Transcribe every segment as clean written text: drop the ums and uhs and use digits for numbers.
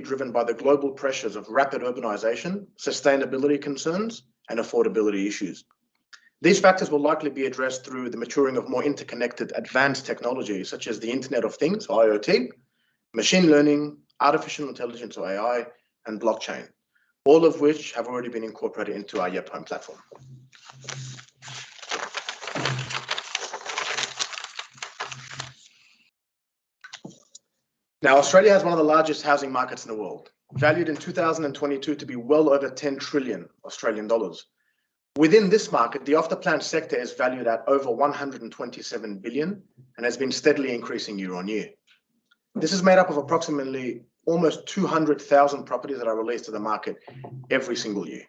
driven by the global pressures of rapid urbanization, sustainability concerns, and affordability issues. These factors will likely be addressed through the maturing of more interconnected advanced technologies such as the Internet of Things, or IoT, machine learning, artificial intelligence or AI, and blockchain, all of which have already been incorporated into our Yephome platform. Now, Australia has one of the largest housing markets in the world, valued in 2022 to be well over 10 trillion Australian dollars. Within this market, the off-the-plan sector is valued at over 127 billion and has been steadily increasing year on year. This is made up of approximately almost 200,000 properties that are released to the market every single year.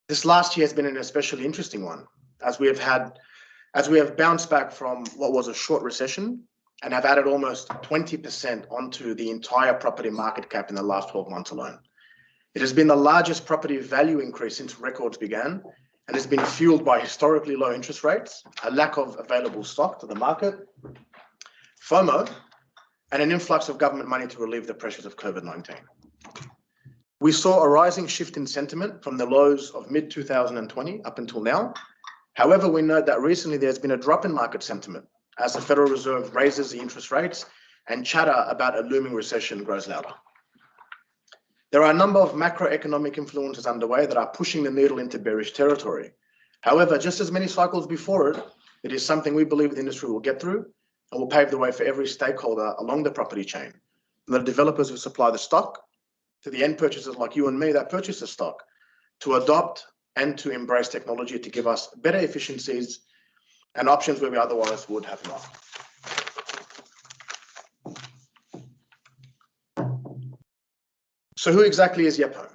This last year has been an especially interesting one, as we have bounced back from what was a short recession and have added almost 20% onto the entire property market cap in the last 12 months alone. It has been the largest property value increase since records began, and has been fueled by historically low interest rates, a lack of available stock to the market, FOMO, and an influx of government money to relieve the pressures of COVID-19. We saw a rising shift in sentiment from the lows of mid-2020 up until now. However, we note that recently there's been a drop in market sentiment as the Federal Reserve raises the interest rates and chatter about a looming recession grows louder. There are a number of macroeconomic influences underway that are pushing the needle into bearish territory. However, just as many cycles before it, it is something we believe the industry will get through and will pave the way for every stakeholder along the property chain, from the developers who supply the stock to the end purchasers like you and me that purchase the stock, to adopt and to embrace technology to give us better efficiencies and options where we otherwise would have not. So who exactly is Yephome?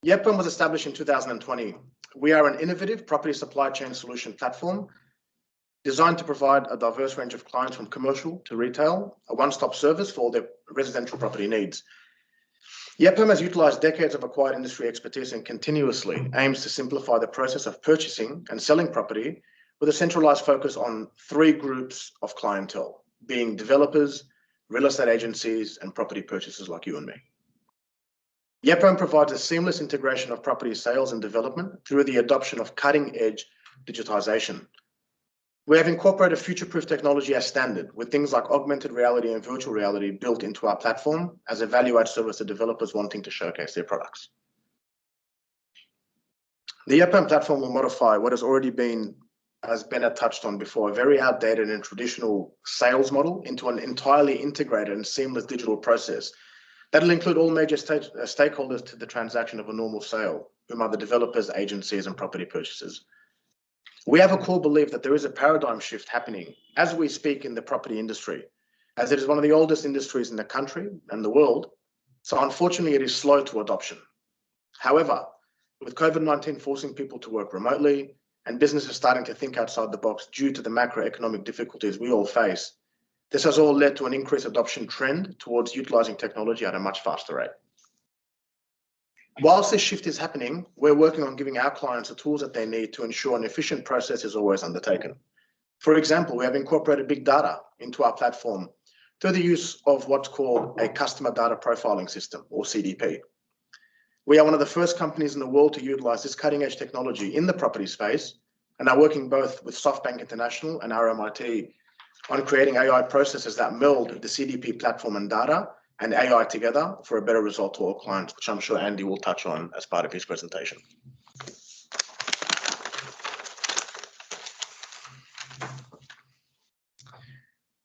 Yephome was established in 2020. We are an innovative property supply chain solution platform designed to provide a diverse range of clients from commercial to retail, a one-stop service for all their residential property needs. Yephome has utilized decades of acquired industry expertise and continuously aims to simplify the process of purchasing and selling property with a centralized focus on three groups of clientele, being developers, real estate agencies, and property purchasers like you and me. Yephome provides a seamless integration of property sales and development through the adoption of cutting-edge digitization. We have incorporated future-proof technology as standard, with things like augmented reality and virtual reality built into our platform as a value-add service to developers wanting to showcase their products. The Yephome platform will modify what has already been, as Bennett touched on before, a very outdated and traditional sales model into an entirely integrated and seamless digital process that'll include all major stakeholders to the transaction of a normal sale, whom are the developers, agencies, and property purchasers. We have a core belief that there is a paradigm shift happening as we speak in the property industry, as it is one of the oldest industries in the country and the world, so unfortunately it is slow to adoption. However, with COVID-19 forcing people to work remotely and businesses starting to think outside the box due to the macroeconomic difficulties we all face, this has all led to an increased adoption trend towards utilizing technology at a much faster rate. Whilst this shift is happening, we're working on giving our clients the tools that they need to ensure an efficient process is always undertaken. For example, we have incorporated big data into our platform through the use of what's called a customer data profiling system, or CDP. We are one of the first companies in the world to utilize this cutting-edge technology in the property space and are working both with SoftBank International and RMIT on creating AI processes that meld the CDP platform and data and AI together for a better result to all clients, which I'm sure Andy will touch on as part of his presentation.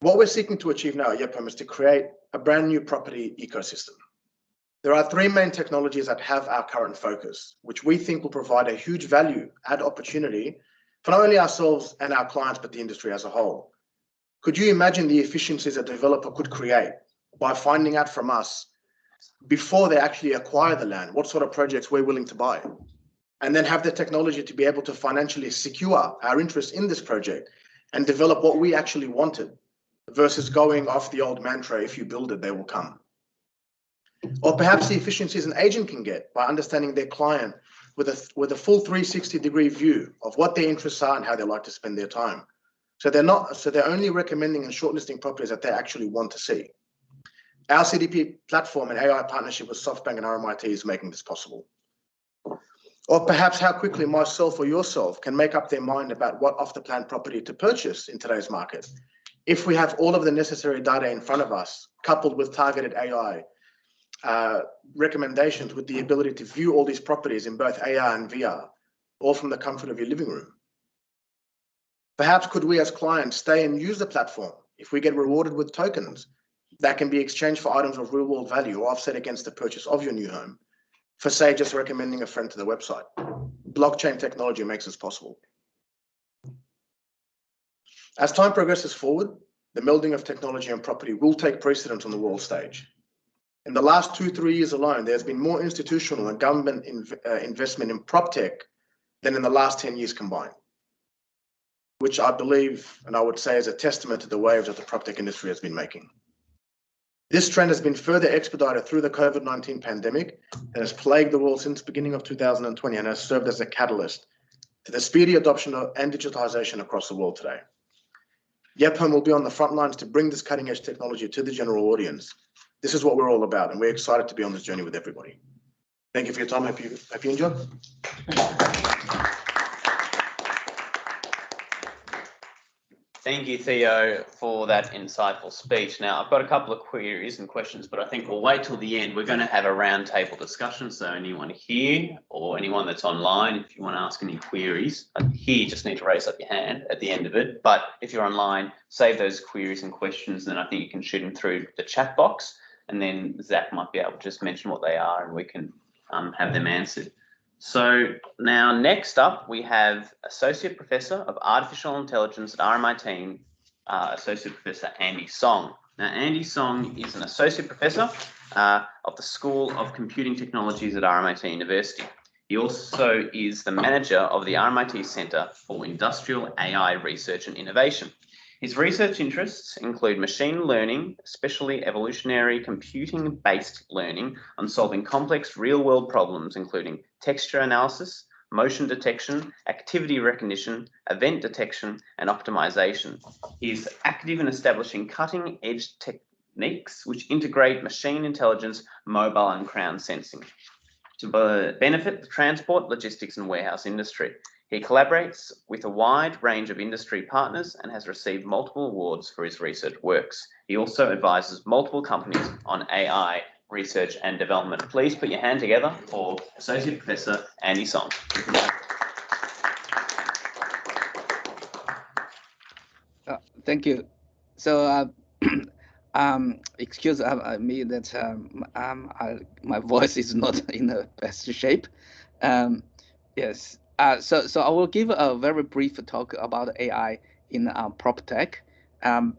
What we're seeking to achieve now at Yephome is to create a brand new property ecosystem. There are three main technologies that have our current focus, which we think will provide a huge value add opportunity for not only ourselves and our clients, but the industry as a whole. Could you imagine the efficiencies a developer could create by finding out from us before they actually acquire the land, what sort of projects we're willing to buy, and then have the technology to be able to financially secure our interest in this project and develop what we actually wanted versus going off the old mantra, if you build it, they will come. Or perhaps the efficiencies an agent can get by understanding their client with a full 360-degree view of what their interests are and how they like to spend their time. So they're only recommending and shortlisting properties that they actually want to see. Our CDP platform and AI partnership with SoftBank and RMIT is making this possible. Or perhaps how quickly myself or yourself can make up their mind about what off-the-plan property to purchase in today's market. If we have all of the necessary data in front of us, coupled with targeted AI recommendations with the ability to view all these properties in both AR and VR, all from the comfort of your living room. Perhaps could we as clients stay and use the platform if we get rewarded with tokens that can be exchanged for items of real world value or offset against the purchase of your new home, for say just recommending a friend to the website. Blockchain technology makes this possible. As time progresses forward, the melding of technology and property will take precedence on the world stage. In the last 2-3 years alone, there's been more institutional and government investment in Proptech than in the last 10 years combined, which I believe, and I would say, is a testament to the waves that the Proptech industry has been making. This trend has been further expedited through the COVID-19 pandemic that has plagued the world since the beginning of 2020 and has served as a catalyst to the speedy adoption and digitization across the world today. Yephome will be on the front lines to bring this cutting-edge technology to the general audience. This is what we're all about, and we're excited to be on this journey with everybody. Thank you for your time. Hope you enjoyed. Thank you, Theo, for that insightful speech. Now, I've got a couple of queries and questions, but I think we'll wait till the end. We're going to have a roundtable discussion, so anyone here or anyone that's online, if you want to ask any queries, here you just need to raise up your hand at the end of it. But if you're online, save those queries and questions, then I think you can shoot them through the chat box, and then Zach might be able to just mention what they are and we can have them answered. So now next up, we have Associate Professor of Artificial Intelligence at RMIT, Associate Professor Andy Song. Now, Andy Song is an Associate Professor of the School of Computing Technologies at RMIT University. He also is the manager of the RMIT Centre for Industrial AI Research and Innovation. His research interests include machine learning, especially evolutionary computing-based learning on solving complex real-world problems, including texture analysis, motion detection, activity recognition, event detection, and optimization. He is active in establishing cutting-edge techniques which integrate machine intelligence, mobile and ground sensing to benefit the transport, logistics, and warehouse industry. He collaborates with a wide range of industry partners and has received multiple awards for his research works. He also advises multiple companies on AI research and development. Please put your hand together for Associate Professor Andy Song. Thank you. So, excuse me that my voice is not in the best shape. Yes. So I will give a very brief talk about AI in Proptech.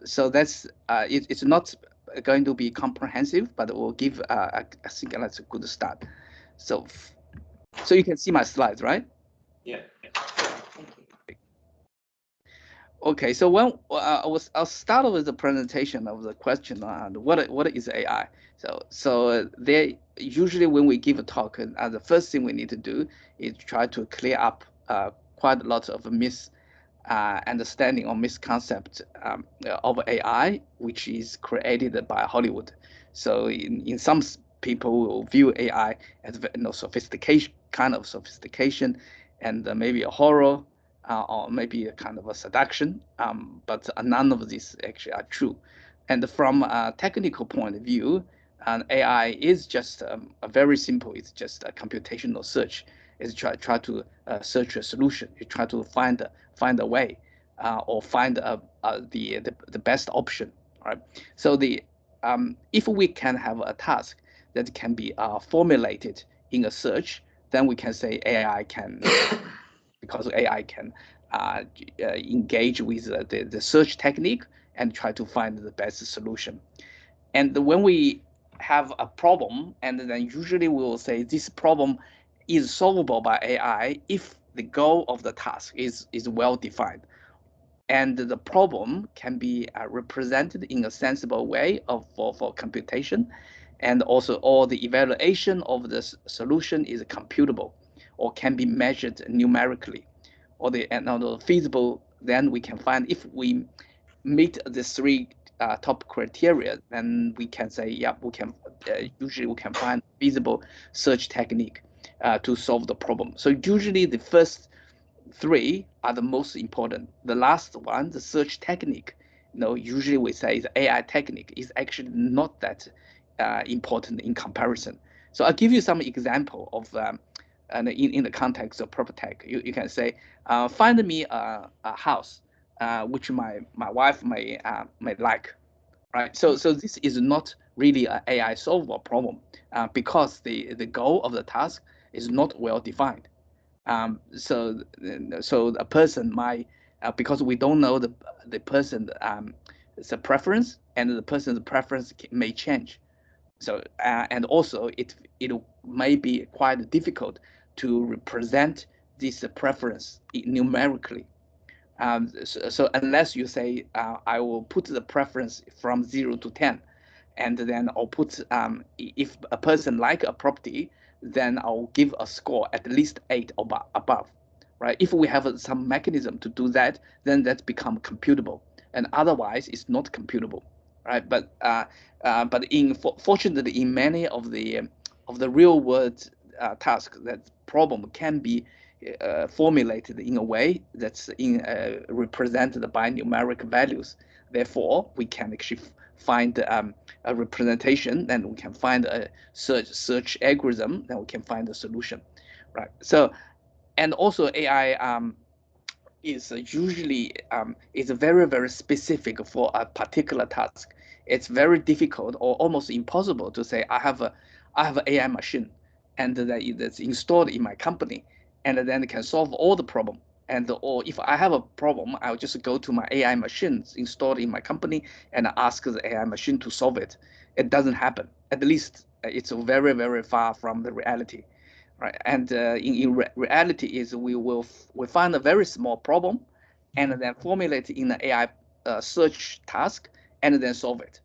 So that's it's not going to be comprehensive, but we'll give I think that's a good start. So you can see my slides, right? Yeah. Okay, so when I'll start with the presentation of the question on what is AI. So they usually when we give a talk, the first thing we need to do is try to clear up quite a lot of misunderstanding or misconcept of AI, which is created by Hollywood. So in some people will view AI as sophistication, kind of sophistication, and maybe a horror. Or maybe a kind of a seduction, but none of these actually are true. And from a technical point of view, AI is just a very simple. It's just a computational search. It's try to search a solution. You try to find a way or find the best option. Right. So if we can have a task that can be formulated in a search, then we can say AI can. Because AI can engage with the search technique and try to find the best solution. And when we have a problem, and then usually we will say this problem is solvable by AI if the goal of the task is well defined. And the problem can be represented in a sensible way for computation, and also all the evaluation of the solution is computable or can be measured numerically, or feasible. Then we can find if we meet the three top criteria, then we can say, yeah, we can usually we can find feasible search technique to solve the problem. So usually the first three are the most important. The last one, the search technique, usually we say the AI technique is actually not that important in comparison. So I'll give you some example of and in the context of Proptech, you can say, find me a house which my wife may like, right? So this is not really an AI solvable problem because the goal of the task is not well defined. So a person might because we don't know the person the preference, and the person's preference may change. So and also it may be quite difficult to represent this preference numerically. So unless you say I will put the preference from 0 to 10, and then I'll put if a person like a property, then I'll give a score at least 8 or above, right? If we have some mechanism to do that, then that's become computable, and otherwise it's not computable, right? But fortunately, in many of the real world tasks, that problem can be formulated in a way that's represented by numeric values. Therefore, we can actually find a representation, then we can find a search algorithm, then we can find a solution, right? So, and also AI is usually is very, very specific for a particular task. It's very difficult or almost impossible to say I have an AI machine and that's installed in my company, and then it can solve all the problem. And or if I have a problem, I'll just go to my AI machines installed in my company and ask the AI machine to solve it. It doesn't happen. At least it's very, very far from the reality, right? And in reality is we find a very small problem, and then formulate in an AI search task, and then solve it.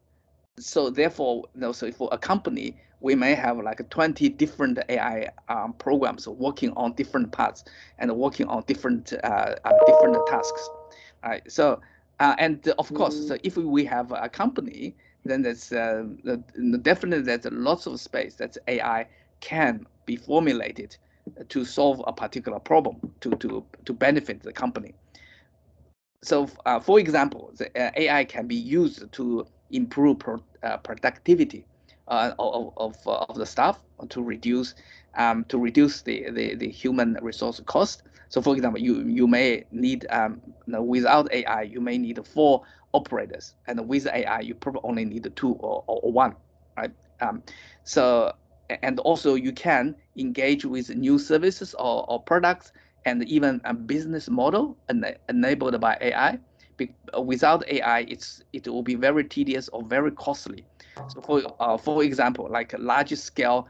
So therefore, so for a company, we may have like 20 different AI programs working on different parts and working on different tasks. Right. So and of course, so if we have a company, then there's definitely there's lots of space that AI can be formulated to solve a particular problem to benefit the company. So for example, the AI can be used to improve productivity of the staff, to reduce the human resource cost. So for example, you may need without AI you may need 4 operators, and with AI you probably only need 2 or 1, right? So and also you can engage with new services or products, and even a business model enabled by AI. Without AI, it will be very tedious or very costly. So for example, like a large scale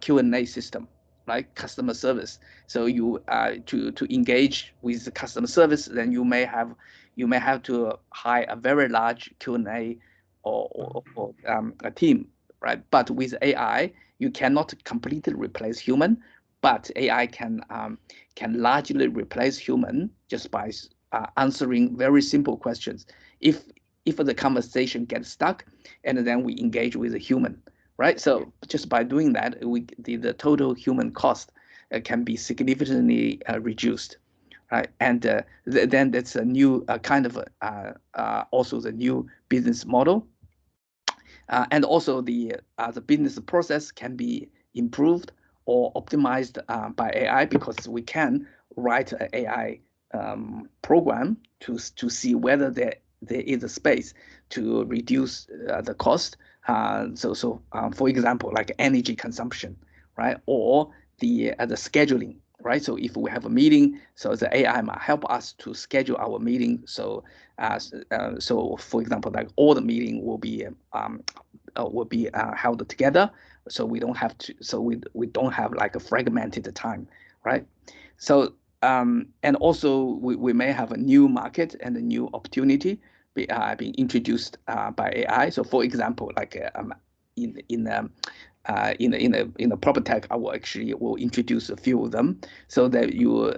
Q&A system, like customer service. So you to engage with the customer service, then you may have to hire a very large Q&A or a team, right? But with AI, you cannot completely replace human, but AI can largely replace human just by answering very simple questions. If the conversation gets stuck, and then we engage with a human, right? So just by doing that, the total human cost can be significantly reduced, right? And then that's a new kind of also the new business model, and also the business process can be improved or optimized by AI, because we can write an AI program to see whether there is a space to reduce the cost. For example, like energy consumption, right? Or the scheduling, right? So if we have a meeting, so the AI might help us to schedule our meeting. So for example, like all the meeting will be held together, so we don't have to. So we don't have like a fragmented time, right? So and also we may have a new market and a new opportunity being introduced by AI. So for example, like in the Proptech, I will introduce a few of them, so that you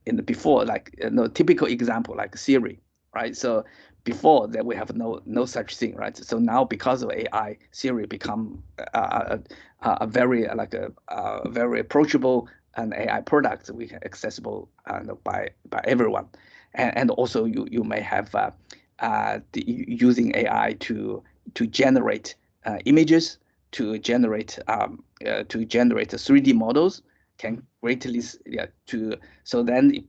in the before, like typical example like Siri, right? So before that we have no such thing, right? So now because of AI, Siri become a very very approachable and AI product we can accessible by everyone, and also you may have using AI to generate images, to generate 3D models can greatly so then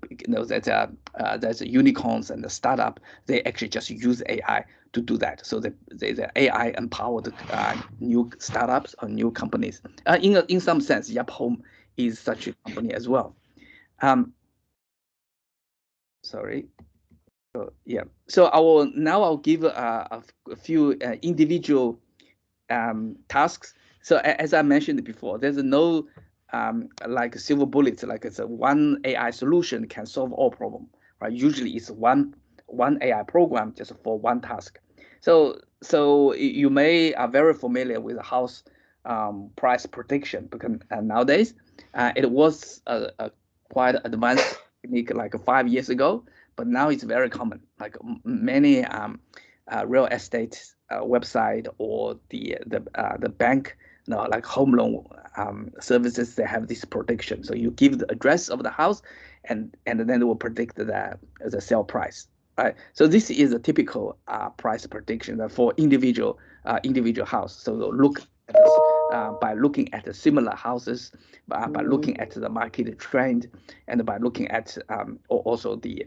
there's unicorns and the startup, they actually just use AI to do that. So the AI empowered new startups or new companies. In some sense, Yephome is such a company as well. Sorry. So yeah. So I'll give a few individual tasks. So as I mentioned before, there's no like silver bullets, like it's a one AI solution can solve all problem, right? Usually it's one AI program just for one task. So you may are very familiar with house price prediction, because nowadays it was a quite advanced technique like 5 years ago, but now it's very common. Like many real estate website or the bank, like home loan services, they have this prediction. So you give the address of the house, and then it will predict the sale price. Right. So this is a typical price prediction for individual house. So look at by looking at the similar houses, by looking at the market trend, and by looking at also the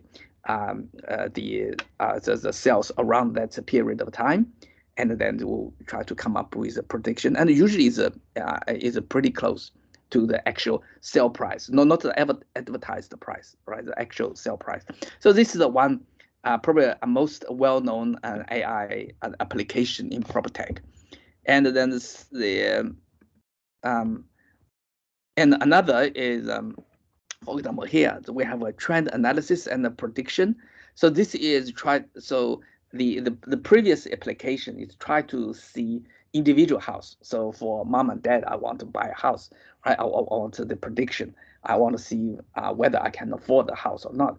sales around that period of time, and then we'll try to come up with a prediction. And usually is a pretty close to the actual sale price, not the advertised price, right? The actual sale price. So this is the one probably a most well-known AI application in Proptech. And then and another is for example, here we have a trend analysis and a prediction. So this is the previous application is try to see individual house. So for mom and dad, I want to buy a house, right? I want the prediction. I want to see whether I can afford the house or not.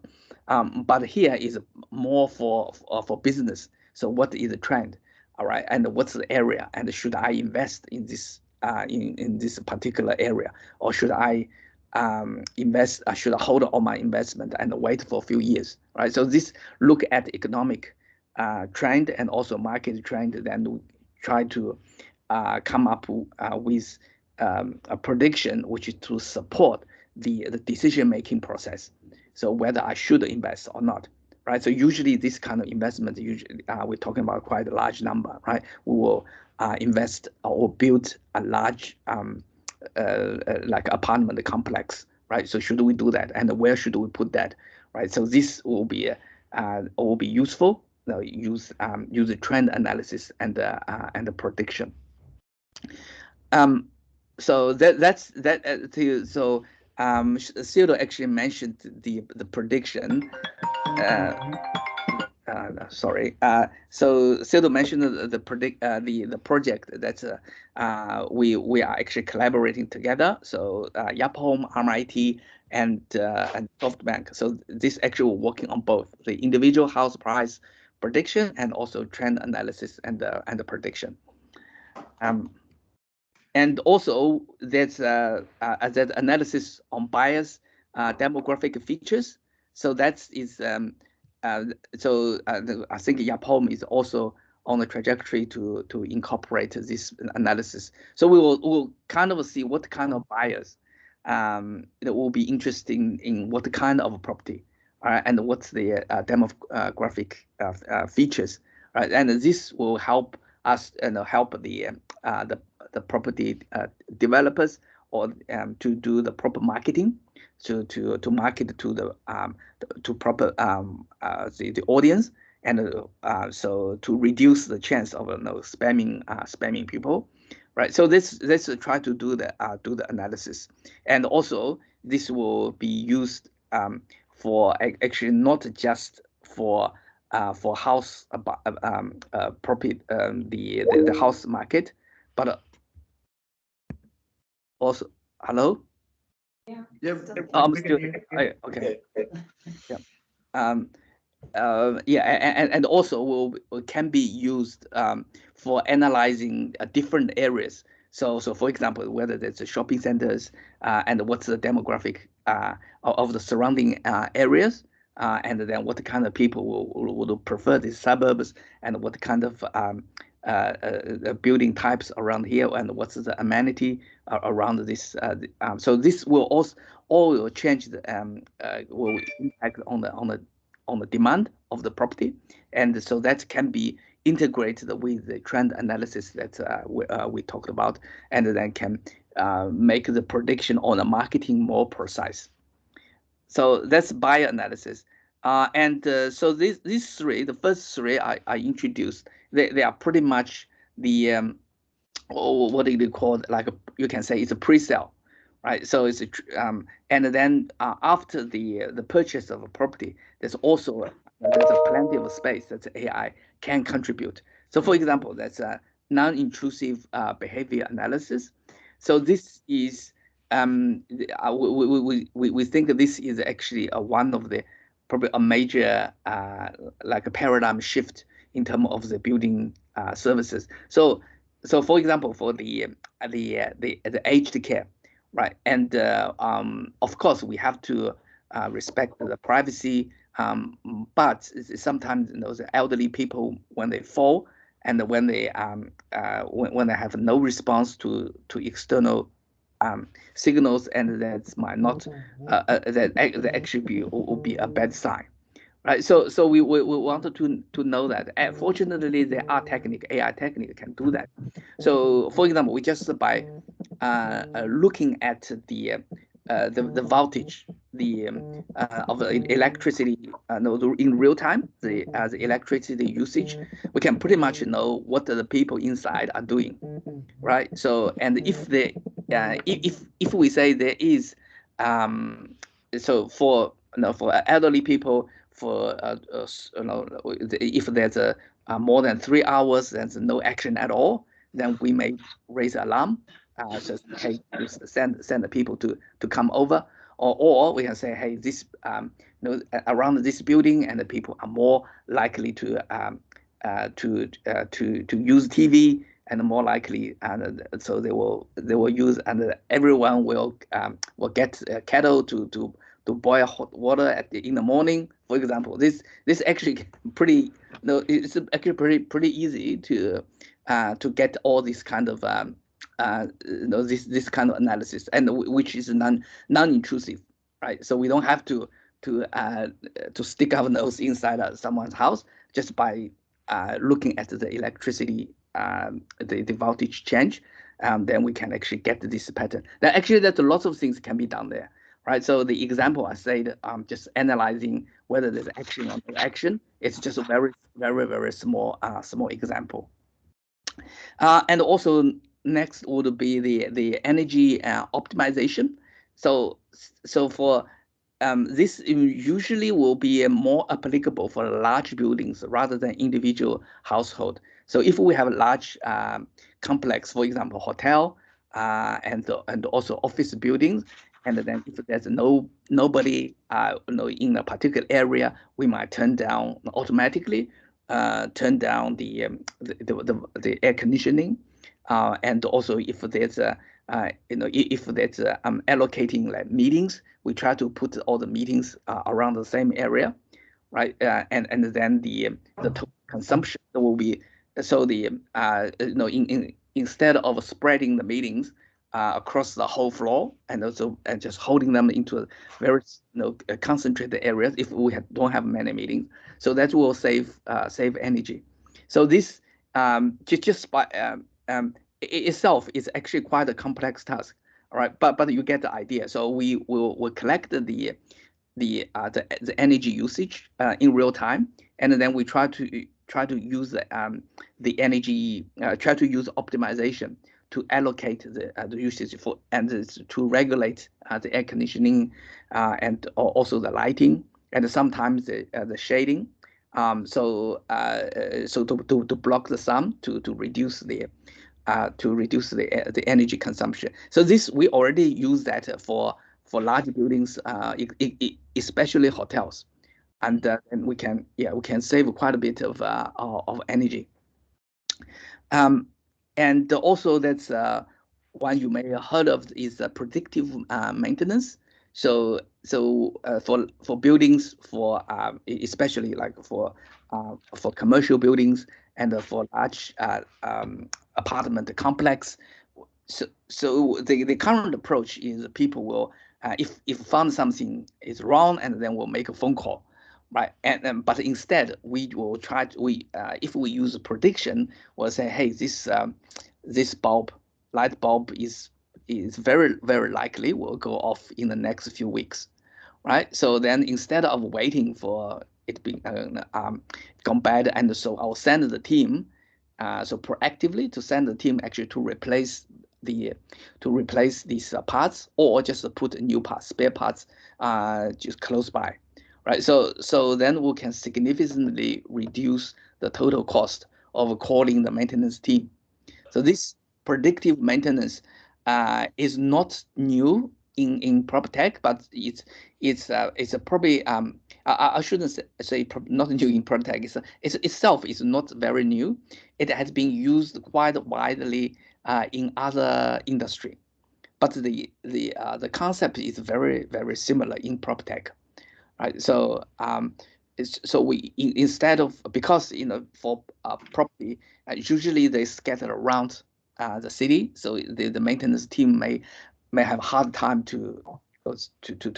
But here is more for business. So what is the trend, all right? And what's the area? And should I invest in this in this particular area, or should I invest? I should hold all my investment and wait for a few years, right? So this look at economic trend and also market trend, then we try to come up with a prediction which is to support the decision-making process. So whether I should invest or not, right? So usually this kind of investment, usually we're talking about quite a large number, right? We will invest or build a large like apartment complex, right? So should we do that, and where should we put that, right? So this will be useful. Use the trend analysis and the prediction. So that's that. So Theodore actually mentioned the prediction. Sorry. So Theodore mentioned the project that we are actually collaborating together. So Yephome, RMIT, and SoftBank. So this actually working on both the individual house price prediction and also trend analysis and the prediction. And also there's that analysis on bias, demographic features. So that is I think Yephome is also on the trajectory to incorporate this analysis. So we'll kind of see what kind of buyers that will be interesting in what kind of property, and what's the demographic features, right? And this will help us and help the property developers or to do the proper marketing, to market to the proper the audience, and so to reduce the chance of spamming people, right? So let's try to do the analysis, and also this will be used for actually not just for house property, the house market, but also hello. Yeah. I'm still okay. Yeah. Yeah, and also can be used for analyzing different areas. So for example, whether there's shopping centers and what's the demographic of the surrounding areas, and then what kind of people will prefer these suburbs, and what kind of building types around here, and what's the amenity around this. So this will also all will change the will impact on the demand of the property, and so that can be integrated with the trend analysis that we talked about, and then can make the prediction on the marketing more precise. So that's buyer analysis. And so these three, the first three I introduced, they are pretty much the what do you call it? Like you can say it's a pre-sale, right? So it's and then after the purchase of a property, there's plenty of space that AI can contribute. So for example, that's a non-intrusive behavior analysis. So this is we think that this is actually one of the probably a major like a paradigm shift in terms of the building services. So for example, for the aged care, right? And of course we have to respect the privacy, but sometimes the elderly people, when they fall and when they have no response to external signals, and that might not that actually will be a bad sign. Right, so we wanted to know that. Fortunately, there are AI technique can do that. So, for example, we just by looking at the voltage, of the electricity, in real time, the electricity usage, we can pretty much know what the people inside are doing, right? So, and if if we say there is, so for for elderly people, for if there's a more than 3 hours, there's no action at all, then we may raise alarm, just hey, send the people to come over, or we can say, hey, this around this building, and the people are more likely to use TV, and more likely, and so they will use, and everyone will get a kettle to boil hot water in the morning, for example. This actually pretty it's actually pretty easy to get all this kind of this kind of analysis, and which is non-intrusive, right? So we don't have to stick our nose inside someone's house just by looking at the electricity, the voltage change. Then we can actually get this pattern. Now, actually, there's lots of things can be done there, right? So the example I said, just analyzing whether there's action or no action, it's just a very, very, very small example. And also next would be the energy optimization. So for this usually will be more applicable for large buildings rather than individual household. So if we have a large complex, for example, hotel, and also office buildings, and then if there's nobody in a particular area, we might turn down automatically, turn down the air conditioning, and also if there's allocating like meetings, we try to put all the meetings around the same area, right? And then the total consumption will be, so the instead of spreading the meetings across the whole floor, and also just holding them into very concentrated areas if we don't have many meetings, so that will save energy. So this just by itself is actually quite a complex task, all right? But you get the idea. So we will collect the energy usage in real time, and then we try to use the energy, try to use optimization to allocate the usage for, and to regulate the air conditioning, and also the lighting, and sometimes the shading. So to block the sun, to reduce the energy consumption. So this we already use that for large buildings, especially hotels. and we can save quite a bit of energy. And also that's one you may have heard of is predictive maintenance. So for buildings, for especially like for commercial buildings and for large apartment complex. So the current approach is people will if found something is wrong, and then we'll make a phone call, right? And but instead we will try to if we use a prediction, we'll say, hey, this light bulb is very, very likely will go off in the next few weeks, right? So then instead of waiting for it being gone bad, and so I'll send the team so proactively to send the team actually to replace these parts, or just put new parts, spare parts, just close by, right? So then we can significantly reduce the total cost of calling the maintenance team. So this predictive maintenance is not new in Proptech, but it's probably I shouldn't say not new in Proptech. It's itself is not very new. It has been used quite widely in other industry, but the concept is very, very similar in Proptech, right? So so we instead of, because for property usually they scatter around the city, so the maintenance team may have a hard time to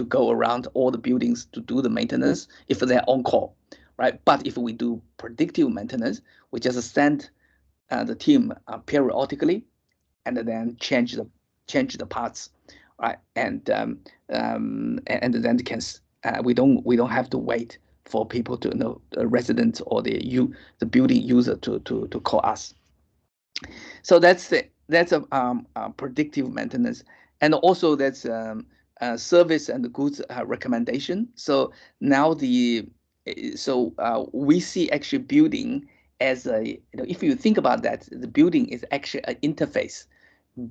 go around all the buildings to do the maintenance if they're on call, right? But if we do predictive maintenance, we just send the team periodically, and then change the parts, right? And then we don't have to wait for people to the resident or the building user to call us. So that's a predictive maintenance, and also that's service and goods recommendation. So now we see actually building as a, if you think about that, the building is actually an interface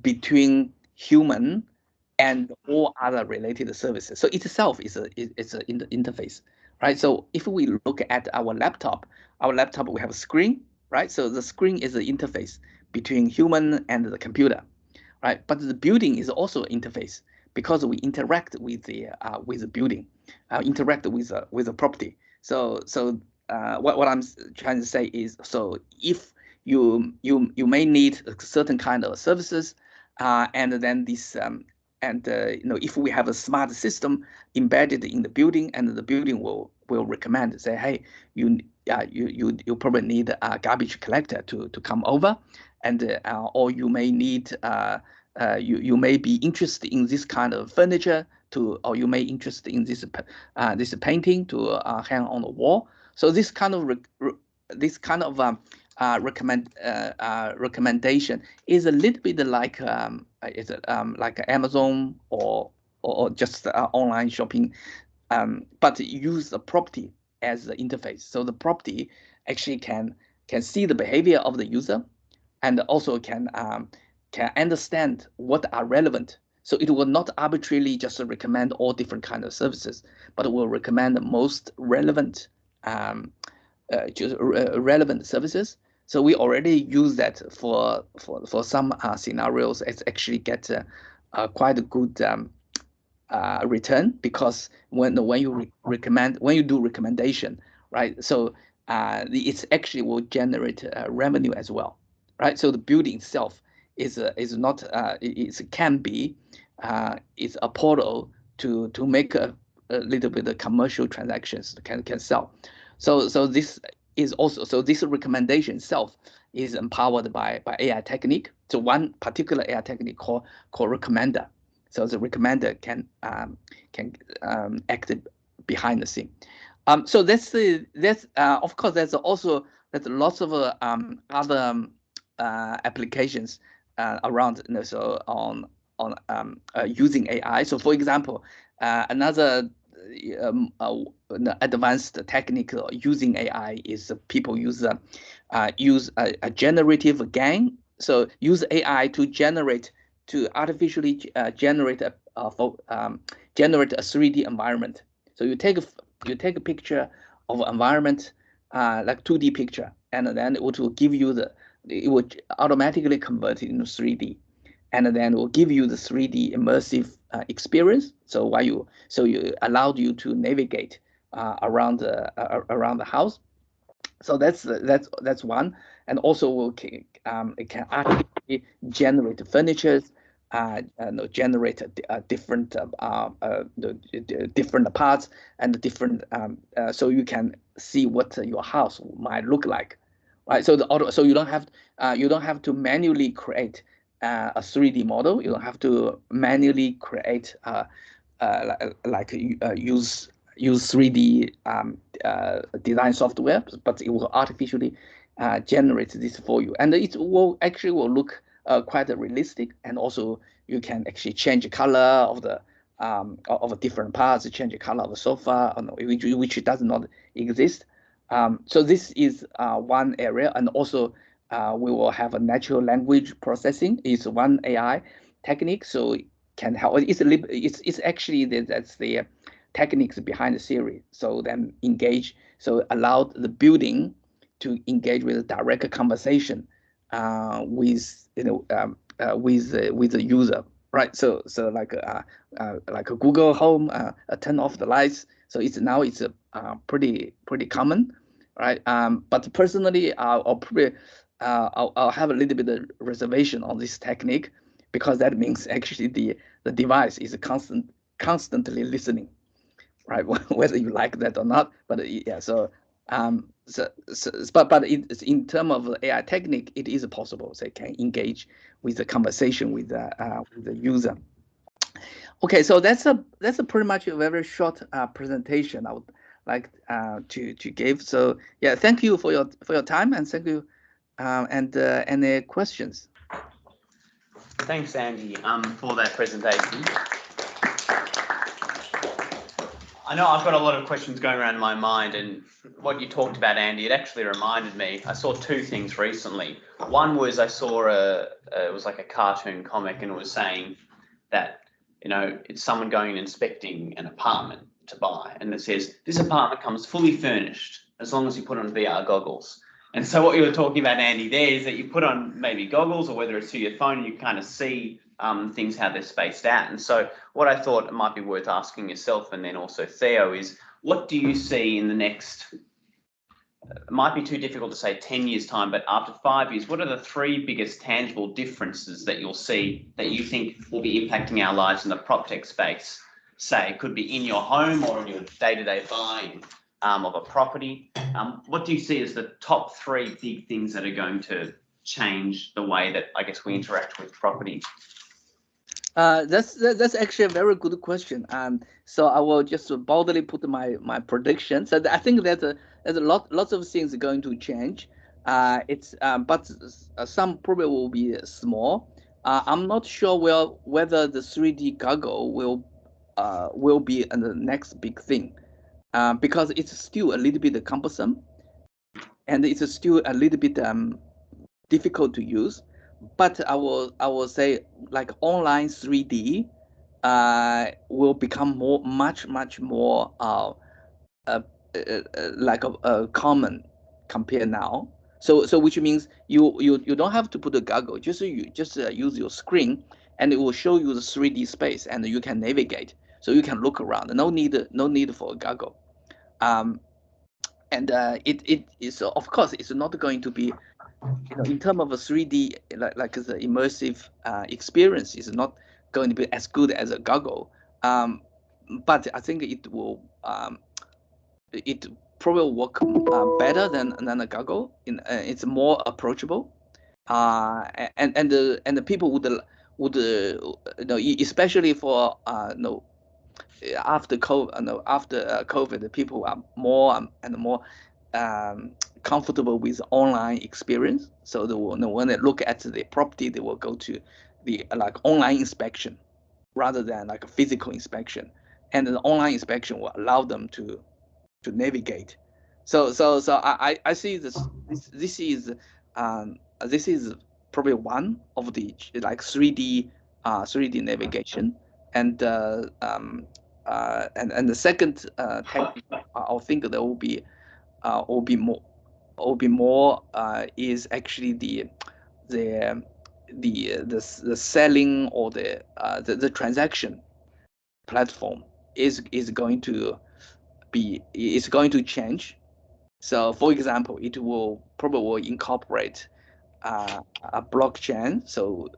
between human and all other related services. So itself is an interface, right? So if we look at our laptop we have a screen, right? So the screen is an interface between human and the computer, right? But the building is also an interface, because we interact with the building, interact with the property. So what I'm trying to say is, so if you may need a certain kind of services, and then this if we have a smart system embedded in the building, and the building will recommend, say, hey, you probably need a garbage collector to come over, and or you may need you may be interested in this kind of furniture or you may interested in this painting to hang on the wall. So this kind of recommendation is a little bit like like Amazon or just online shopping, but use the property as the interface. So the property actually can see the behavior of the user, and also can understand what are relevant. So it will not arbitrarily just recommend all different kind of services, but it will recommend the most relevant relevant services. So we already use that for some scenarios. It's actually get quite a good return, because when you do recommendation, right? So it's actually will generate revenue as well, right? So the building itself is not it can be it's a portal to make a little bit of commercial transactions can sell. So this is also, so this recommendation itself is empowered by AI technique. So one particular AI technique called recommender. So the recommender can act behind the scene. So that's of course there's lots of other applications around, so on using AI. So for example, another advanced technique using AI is people use a generative GAN. So use AI to artificially generate a 3D environment. So you take You take a picture of environment, like 2D picture, and then it will give you it will automatically convert it into 3D, and then it will give you the 3D immersive experience. So you allowed you to navigate around the house. So that's one, and also it can actually generate furniture, generate different different parts and different, so you can see what your house might look like, right? So so you don't have to manually create a 3D model. You don't have to manually create use 3D design software, but it will artificially generate this for you, and it will look quite realistic. And also you can actually change the color of different parts, change the color of the sofa, which does not exist. So this is one area, and also we will have a natural language processing is one AI technique. So it can help. It's actually that's the techniques behind the theory. So then allowed the building to engage with a direct conversation with the user, right? So like a Google Home, turn off the lights. So it's pretty common, right? But personally, I'll have a little bit of reservation on this technique, because that means actually the device is constantly listening, right? Whether you like that or not, but yeah. So but it's in terms of AI technique, it is possible. So it can engage with the conversation with the user. Okay, so that's a pretty much a very short presentation I would like to give. So yeah, thank you for your time, and thank you, and any questions. Thanks, Andy, for that presentation. I know I've got a lot of questions going around in my mind, and what you talked about, Andy, it actually reminded me. I saw two things recently. One was I saw it was like a cartoon comic, and it was saying that, it's someone going and inspecting an apartment to buy, and it says, this apartment comes fully furnished as long as you put on VR goggles. And so what you were talking about, Andy, there is that you put on maybe goggles, or whether it's through your phone, and you kind of see things, how they're spaced out. And so what I thought it might be worth asking yourself, and then also Theo, is what do you see in the next, it might be too difficult to say 10 years time, but after 5 years, what are the 3 biggest tangible differences that you'll see that you think will be impacting our lives in the Proptech space? Say it could be in your home or in your day-to-day buying of a property. What do you see as the top 3 big things that are going to change the way that, I guess, we interact with property? That's actually a very good question. So I will just boldly put my prediction. So I think that there's lots of things going to change. But some probably will be small. I'm not sure whether the 3D goggle will be the next big thing, because it's still a little bit cumbersome, and it's still a little bit difficult to use. But I will say, like, online 3D will become much more like a common compared now. So which means you don't have to put a goggle. You just use your screen, and it will show you the 3D space, and you can navigate. So you can look around. No need for a goggle. And it is, of course, it's not going to be, in terms of a 3D, like the immersive experience, is not going to be as good as a goggle. But I think it will it probably work better than a goggle. It's more approachable, and the people would especially for after COVID, the people are more and more comfortable with online experience. So when they look at the property, they will go to the online inspection rather than like a physical inspection, and the online inspection will allow them to navigate. So I see this is probably one of the 3D navigation, and the second I think there will be more is actually the selling or the transaction platform is going to change. So for example, it will probably incorporate a blockchain, so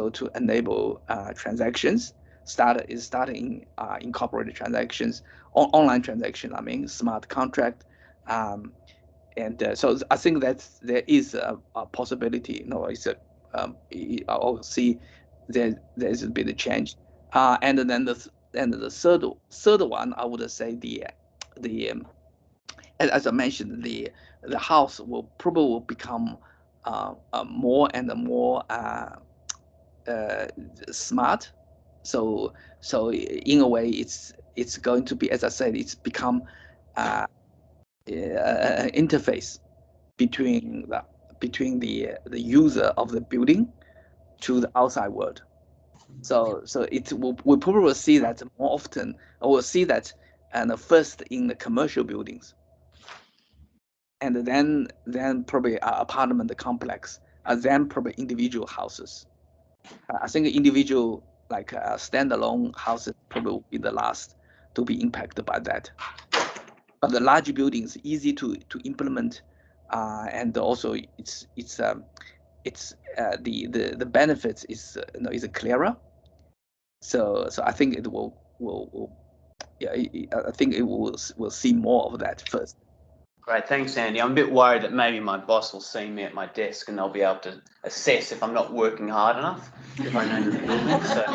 to enable transactions, starting incorporated transactions, online transaction. I mean, smart contract, and so I think that there is a possibility. It's I'll see there's a bit of change, and then the third one, I would say the as I mentioned, the house will probably become more and more smart. So in a way, it's going to be, as I said, it's become an interface between the user of the building to the outside world. So we'll probably see that more often, or we'll see that first in the commercial buildings, and then probably apartment complex, then probably individual houses. I think individual, like standalone houses, probably will be the last to be impacted by that. But the large buildings, easy to implement, and also the benefits is clearer. So I think it will yeah, I think we'll see more of that first. Great, thanks, Andy. I'm a bit worried that maybe my boss will see me at my desk and they'll be able to assess if I'm not working hard enough, if I know the building. So,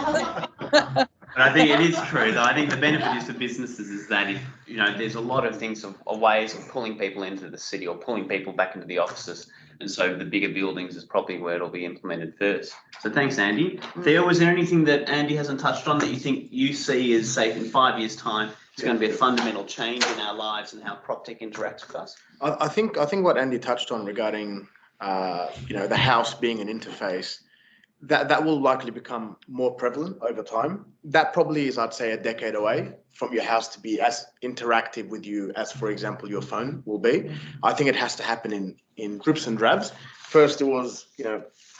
but I think it is true, though. I think the benefit is to businesses is that if, there's a lot of things of ways of pulling people into the city or pulling people back into the offices. And so the bigger buildings is probably where it'll be implemented first. So thanks, Andy. Theo, was there anything that Andy hasn't touched on that you think you see as, say, in 5 years' time, it's going to be a fundamental change in our lives and how Proptech interacts with us? I think what Andy touched on regarding the house being an interface, that will likely become more prevalent over time. That probably is, I'd say, a decade away from your house to be as interactive with you as, for example, your phone will be. I think it has to happen in drips and drabs. First, it was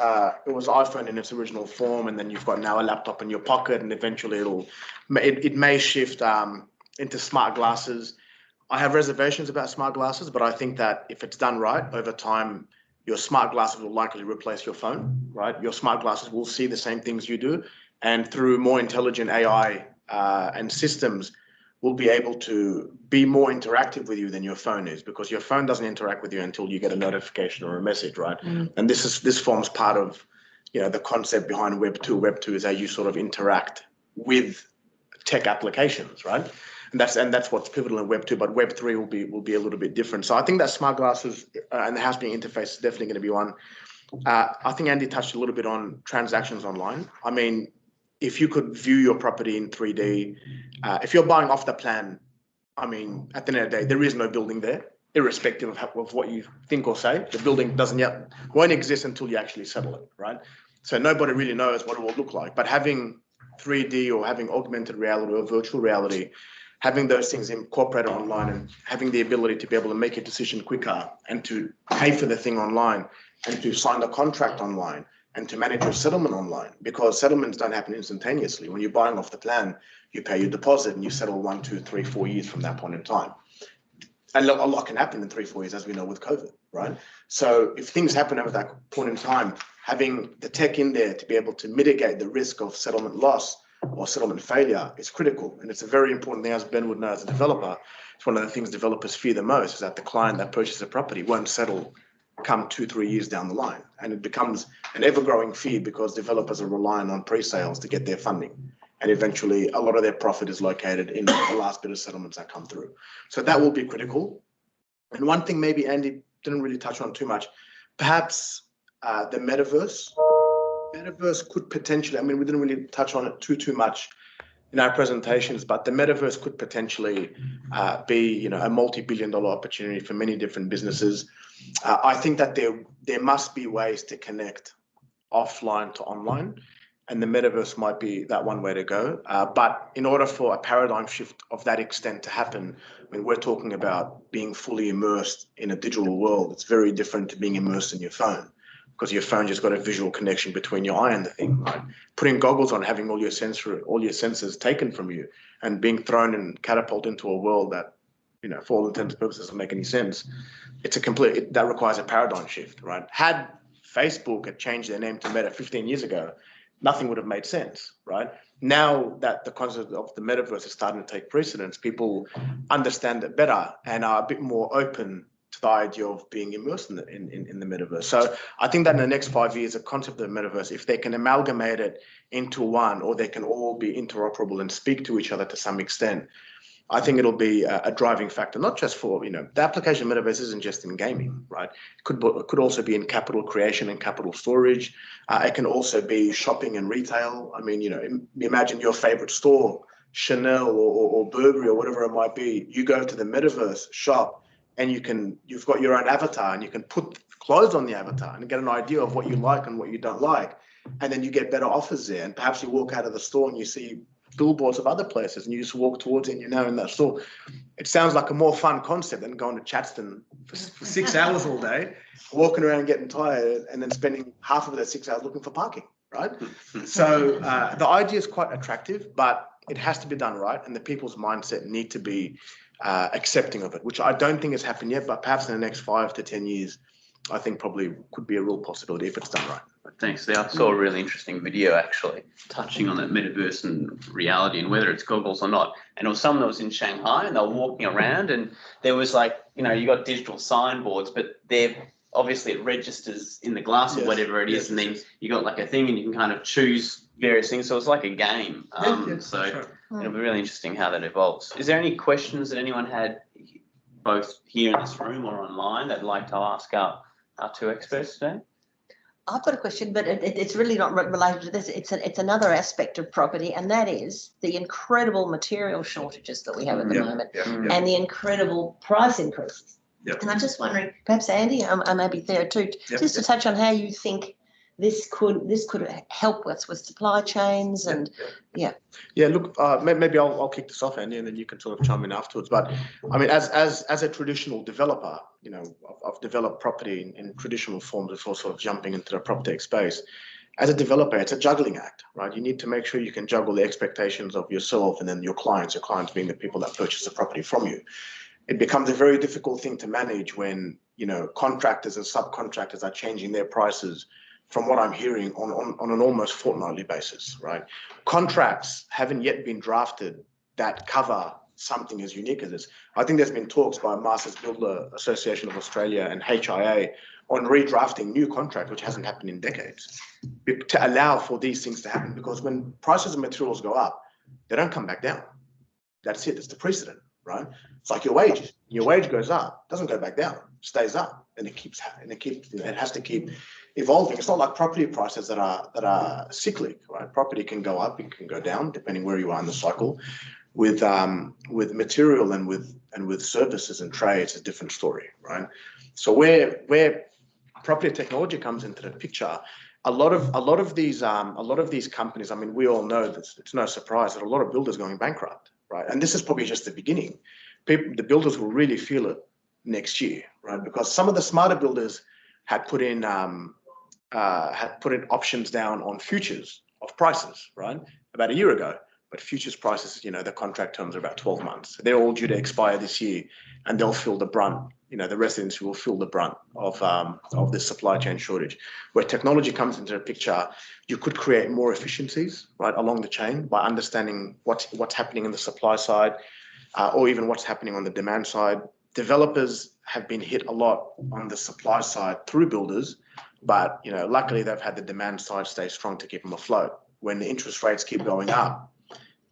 iPhone in its original form, and then you've got now a laptop in your pocket, and eventually it may shift into smart glasses. I have reservations about smart glasses, but I think that if it's done right over time, your smart glasses will likely replace your phone, right? Your smart glasses will see the same things you do, and through more intelligent AI and systems, will be able to be more interactive with you than your phone is, because your phone doesn't interact with you until you get a notification or a message, right? And this forms part of the concept behind Web 2. Web 2 is how you sort of interact with tech applications, right? And that's what's pivotal in Web 2, but Web 3 will be a little bit different. So I think that smart glasses and the house being interface is definitely going to be one. I think Andy touched a little bit on transactions online. I mean, if you could view your property in 3D, if you're buying off the plan, I mean, at the end of the day, there is no building there, irrespective of what you think or say. The building won't exist until you actually settle it, right? So nobody really knows what it will look like. But having 3D or having augmented reality or virtual reality, having those things incorporated online and having the ability to be able to make a decision quicker and to pay for the thing online and to sign the contract online and to manage your settlement online, because settlements don't happen instantaneously. When you're buying off the plan, you pay your deposit and you settle 1, 2, 3, 4 years from that point in time. And a lot can happen in 3, 4 years, as we know with COVID, right? So if things happen over that point in time, having the tech in there to be able to mitigate the risk of settlement loss or settlement failure is critical. And it's a very important thing, as Ben would know as a developer. It's one of the things developers fear the most, is that the client that purchases a property won't settle come 2, 3 years down the line. And it becomes an ever-growing fear because developers are relying on pre-sales to get their funding. And eventually a lot of their profit is located in the last bit of settlements that come through. So that will be critical. And one thing maybe Andy didn't really touch on too much, perhaps the metaverse. Metaverse could potentially, I mean, we didn't really touch on it too much in our presentations, but the metaverse could potentially be, a multi-billion-dollar opportunity for many different businesses. I think that there must be ways to connect offline to online, and the metaverse might be that one way to go. But in order for a paradigm shift of that extent to happen, I mean, we're talking about being fully immersed in a digital world. It's very different to being immersed in your phone, because your phone just got a visual connection between your eye and the thing, right? Putting goggles on, having all your senses taken from you, and being thrown and catapulted into a world that, you know, for all intents and purposes, doesn't make any sense. That requires a paradigm shift, right? Had Facebook had changed their name to Meta 15 years ago, nothing would have made sense, right? Now that the concept of the metaverse is starting to take precedence, people understand it better and are a bit more open to the idea of being immersed in the metaverse. So I think that in the next 5 years, the concept of the metaverse, if they can amalgamate it into one, or they can all be interoperable and speak to each other to some extent, I think it'll be a driving factor, not just for, you know, the application of metaverse isn't just in gaming, right? It could also be in capital creation and capital storage. It can also be shopping and retail. I mean, you know, imagine your favorite store, Chanel or Burberry or whatever it might be. You go to the metaverse shop and you've got your own avatar, and you can put clothes on the avatar and get an idea of what you like and what you don't like. And then you get better offers there. And perhaps you walk out of the store and you see billboards of other places, and you just walk towards it and you're now in that store. It sounds like a more fun concept than going to Chatston for 6 hours all day, walking around getting tired, and then spending half of those 6 hours looking for parking, right? So the idea is quite attractive, but it has to be done right, and the people's mindset need to be accepting of it, which I don't think has happened yet, but perhaps in the next 5 to 10 years, I think probably could be a real possibility if it's done right. Thanks. I saw a really interesting video actually touching on that metaverse and reality and whether it's goggles or not. And it was someone that was in Shanghai, and they were walking around, and there was like, you know, you got digital signboards, but they're obviously it registers in the glass or whatever it is, and then you got like a thing and you can kind of choose various things. So it's like a game. So it'll be really interesting how that evolves. Is there any questions that anyone had both here in this room or online that'd like to ask our two experts today? I've got a question, but it's really not related to this. It's another aspect of property, and that is the incredible material shortages that we have at the moment, and the incredible price increases. And I'm just wondering, perhaps Andy, I maybe Theo too, just to touch on how you think this could help us with supply chains and look, maybe I'll kick this off, Andy, and then you can sort of chime in afterwards. But I mean, as a traditional developer, you know, I've developed property in traditional forms before sort of jumping into the Proptech space. As a developer, it's a juggling act, right? You need to make sure you can juggle the expectations of yourself and then your clients being the people that purchase the property from you. It becomes a very difficult thing to manage when, you know, contractors and subcontractors are changing their prices, from what I'm hearing, on an almost fortnightly basis, right? Contracts haven't yet been drafted that cover something as unique as this. I think there's been talks by Masters Builder Association of Australia and HIA on redrafting new contract, which hasn't happened in decades, to allow for these things to happen. Because when prices of materials go up, they don't come back down. That's it. It's the precedent, right? It's like your wages. Your wage goes up, doesn't go back down, stays up, and it keeps happening. It has to keep evolving. It's not like property prices that are cyclic, right? Property can go up, it can go down depending where you are in the cycle. With material and with services and trades, it's a different story, right? So where property technology comes into the picture, a lot of these companies, I mean, we all know that it's no surprise that a lot of builders are going bankrupt, right? And this is probably just the beginning. The builders will really feel it next year, right? Because some of the smarter builders had put in options down on futures of prices, right, about a year ago. But futures prices, you know, the contract terms are about 12 months. They're all due to expire this year, and they'll feel the brunt. You know, the residents will feel the brunt of this supply chain shortage. Where technology comes into the picture, you could create more efficiencies, right, along the chain by understanding what's happening in the supply side, or even what's happening on the demand side. Developers have been hit a lot on the supply side through builders, but, you know, luckily they've had the demand side stay strong to keep them afloat. When the interest rates keep going up,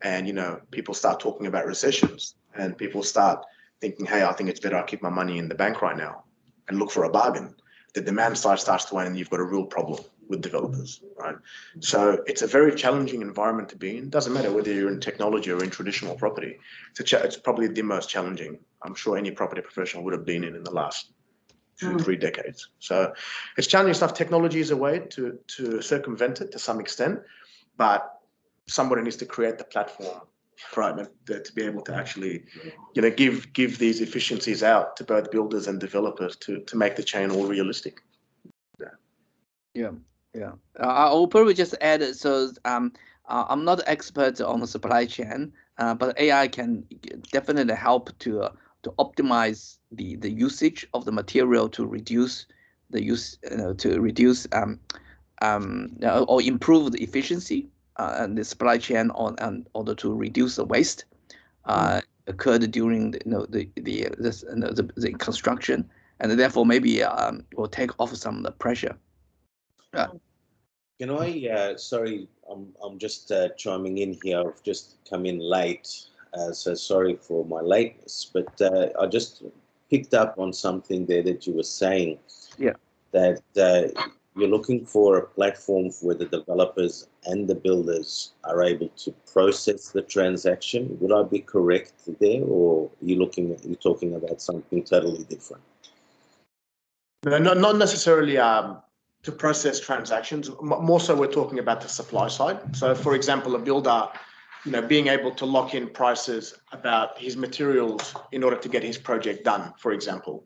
and, you know, people start talking about recessions, and people start thinking, hey, I think it's better I keep my money in the bank right now and look for a bargain. The demand side starts to wane, and you've got a real problem with developers, right? So it's a very challenging environment to be in. Doesn't matter whether you're in technology or in traditional property. It's probably the most challenging I'm sure any property professional would have been in the last 2-3 decades. So it's challenging stuff. Technology is a way to circumvent it to some extent. but somebody needs to create the platform, right, to be able to actually, give these efficiencies out to both builders and developers to make the chain all realistic. Yeah. I will probably just add, so I'm not an expert on the supply chain, but AI can definitely help to optimize the usage of the material to reduce the use, to reduce or improve the efficiency and the supply chain in order to reduce the waste occurred during the construction, and therefore maybe will take off some of the pressure. Can I, sorry, I'm just chiming in here. I've just come in late, so sorry for my lateness, but I just picked up on something there that you were saying. Yeah. That you're looking for a platform where the developers and the builders are able to process the transaction. Would I be correct there, or are you talking about something totally different? No, not necessarily to process transactions. More so, we're talking about the supply side. So, for example, a builder, being able to lock in prices about his materials in order to get his project done, for example,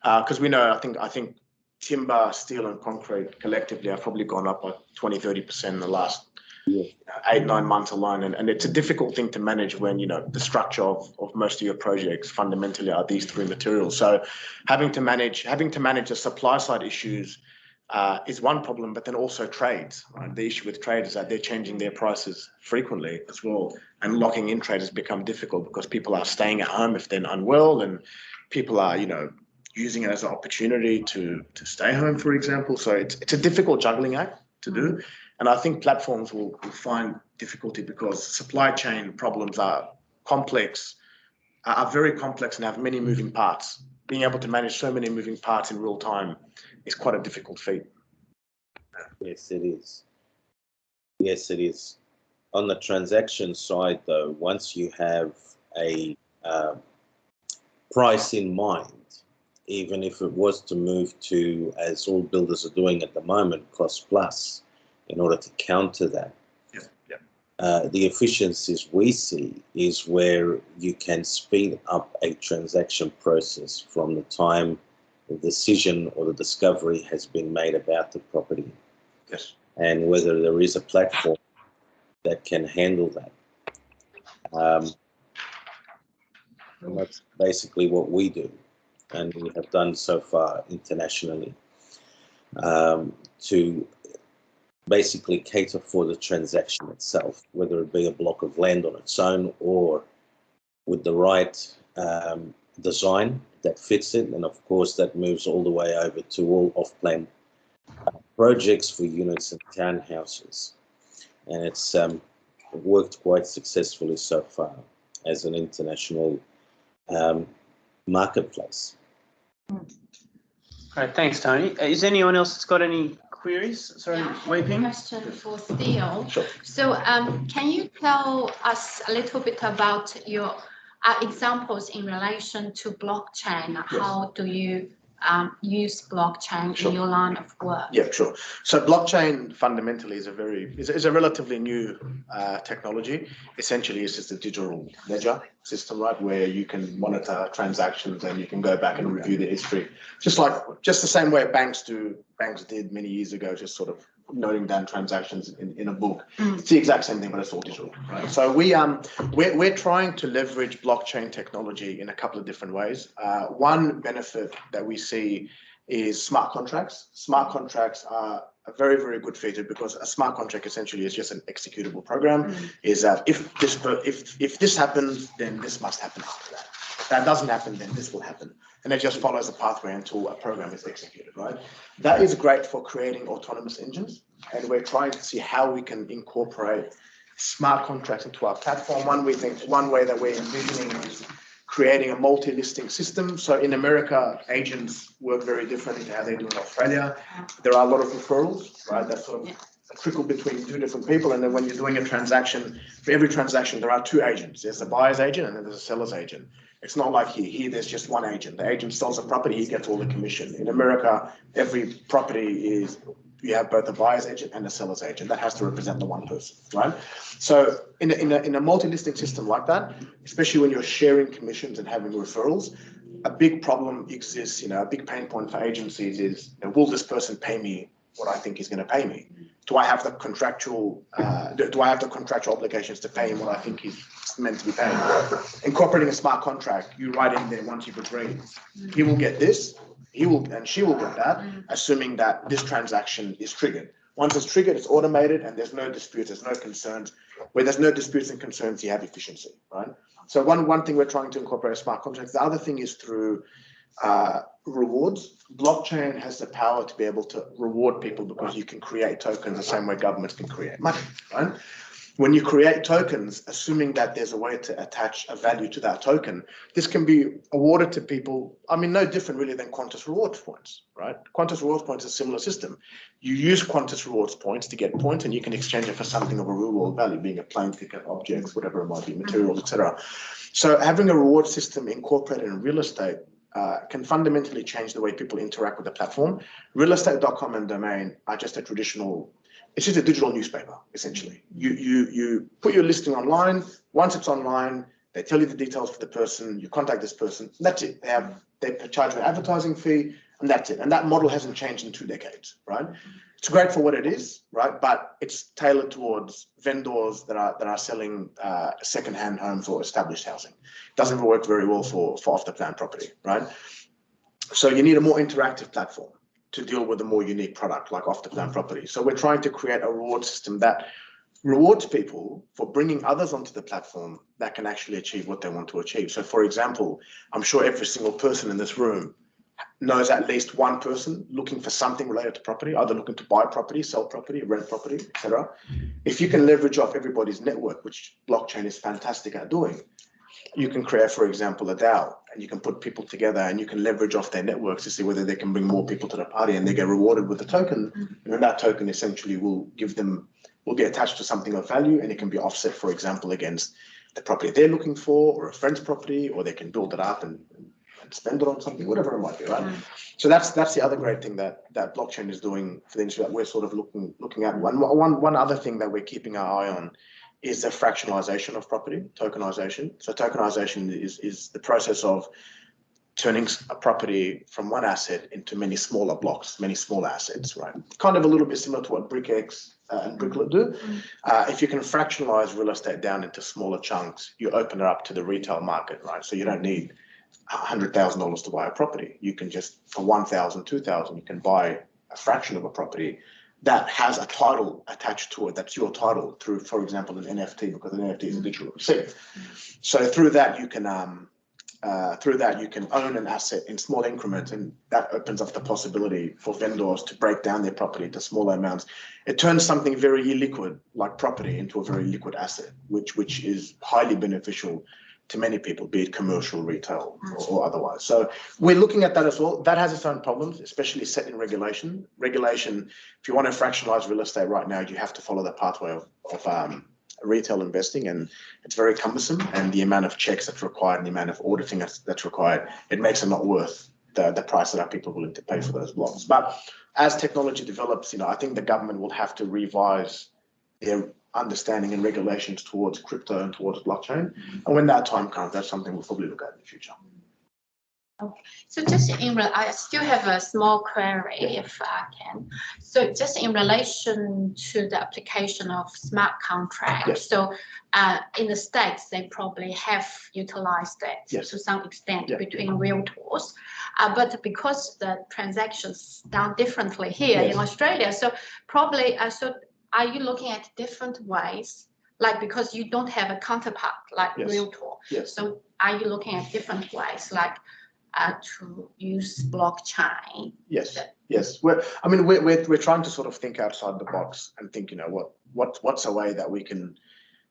because we know, I think timber, steel, and concrete collectively have probably gone up by 20-30% in the last 8-9 months alone, and it's a difficult thing to manage when the structure of most of your projects fundamentally are these three materials. So having to manage the supply side issues is one problem, but then also trades, right? The issue with trade is that they're changing their prices frequently as well, and locking in trade has become difficult because people are staying at home if they're unwell, and people are using it as an opportunity to stay home, for example. So it's a difficult juggling act to do. And I think platforms will find difficulty because supply chain problems are complex, are very complex, and have many moving parts. Being able to manage so many moving parts in real time is quite a difficult feat. Yes, it is. Yes, it is. On the transaction side, though, once you have a price in mind, even if it was to move to, as all builders are doing at the moment, cost plus, in order to counter that. The efficiencies we see is where you can speed up a transaction process from the time the decision or the discovery has been made about the property. Yes. And whether there is a platform that can handle that. And that's basically what we do, and we have done so far internationally, to basically cater for the transaction itself, whether it be a block of land on its own or with the right design that fits it. And of course, that moves all the way over to all off-plan projects for units and townhouses. And it's worked quite successfully so far as an international marketplace. Great, thanks, Tony. Is anyone else that's got any queries? Sorry, Yephome. Question for Theo. Sure. So, can you tell us a little bit about your examples in relation to blockchain? Yes. How do you use blockchain Sure. in your line of work? Yeah, sure. So blockchain fundamentally is a relatively new technology. Essentially, it's just a digital ledger system, right, where you can monitor transactions and you can go back and review the history, just the same way banks did many years ago, just sort of noting down transactions in a book. It's the exact same thing, but it's all digital, right? So we're trying to leverage blockchain technology in a couple of different ways. One benefit that we see is smart contracts. Smart contracts are a very, very good feature because a smart contract essentially is just an executable program. Is that if this happens, then this must happen after that. If that doesn't happen, then this will happen. And it just follows a pathway until a program is executed, right? That is great for creating autonomous engines. And we're trying to see how we can incorporate smart contracts into our platform. One way that we're envisioning is creating a multi-listing system. So in America, agents work very differently to how they do in Australia. There are a lot of referrals, right? That sort of a trickle between two different people. And then when you're doing a transaction, for every transaction, there are two agents. There's a buyer's agent and then there's a seller's agent. It's not like here there's just one agent. The agent sells a property, he gets all the commission. In America, every property is you have both a buyer's agent and a seller's agent that has to represent the one person, right? So in a multi-listing system like that, especially when you're sharing commissions and having referrals, a big problem exists. A big pain point for agencies is, will this person pay me what I think he's going to pay me? Do I have the contractual obligations to pay him what I think he's meant to be paying? Incorporating a smart contract, you write in there once you've agreed, he will get this, he will and she will get that, assuming that this transaction is triggered. Once it's triggered, it's automated and there's no disputes, there's no concerns. Where there's no disputes and concerns, you have efficiency, right? So one thing we're trying to incorporate smart contracts. The other thing is through rewards. Blockchain has the power to be able to reward people because you can create tokens the same way governments can create money, right? When you create tokens, assuming that there's a way to attach a value to that token, this can be awarded to people. I mean, no different really than Qantas rewards points, right? Qantas rewards points is a similar system. You use Qantas rewards points to get points and you can exchange it for something of a real world value, being a plane ticket, objects, whatever it might be, materials, etc. So having a reward system incorporated in real estate can fundamentally change the way people interact with the platform. Realestate.com and domain are just a traditional, it's just a digital newspaper, essentially. You put your listing online. Once it's online, they tell you the details for the person, you contact this person, that's it. They charge an advertising fee, and that's it. And that model hasn't changed in 2 decades, right? It's great for what it is, right? But it's tailored towards vendors that are selling second-hand homes or established housing. It doesn't work very well for off-the-plan property, right? So you need a more interactive platform to deal with a more unique product like off-the-plan property. So we're trying to create a reward system that rewards people for bringing others onto the platform that can actually achieve what they want to achieve. So for example, I'm sure every single person in this room knows at least one person looking for something related to property, either looking to buy property, sell property, rent property, etc. If you can leverage off everybody's network, which blockchain is fantastic at doing, you can create, for example, a DAO, and you can put people together and you can leverage off their networks to see whether they can bring more people to the party, and they get rewarded with the token. And then that token essentially will be attached to something of value, and it can be offset, for example, against the property they're looking for or a friend's property, or they can build it up and spend it on something, whatever it might be, right? So that's the other great thing that blockchain is doing for the industry that we're sort of looking at. One other thing that we're keeping our eye on is the fractionalization of property, tokenization. So tokenization is the process of turning a property from one asset into many smaller blocks, many smaller assets, right? Kind of a little bit similar to what BrickX and Bricklet do. If you can fractionalize real estate down into smaller chunks, you open it up to the retail market, right? So you don't need $100,000 to buy a property. You can just, for $1,000, $2,000, you can buy a fraction of a property that has a title attached to it. That's your title through, for example, an NFT, because an NFT is a digital receipt. So through that you can own an asset in small increments, and that opens up the possibility for vendors to break down their property into smaller amounts. It turns something very illiquid like property into a very liquid asset, which is highly beneficial to many people, be it commercial, retail, or otherwise. So we're looking at that as well. That has its own problems, especially set in regulation. Regulation, if you want to fractionalize real estate right now, you have to follow the pathway of retail investing, and it's very cumbersome, and the amount of checks that's required and the amount of auditing that's required, it makes it not worth the price that are people willing to pay for those blocks. But as technology develops, I think the government will have to revise their understanding and regulations towards crypto and towards blockchain. And when that time comes, that's something we'll probably look at in the future. Okay. So I still have a small query, if I can. So just in relation to the application of smart contracts. Yes. So in the States, they probably have utilized it to some extent between realtors. But because the transactions done differently here in Australia, so probably, are you looking at different ways? Like, because you don't have a counterpart like realtor. Yes. So are you looking at different ways, like to use blockchain? Yes. We're trying to sort of think outside the box and think, what's a way that we can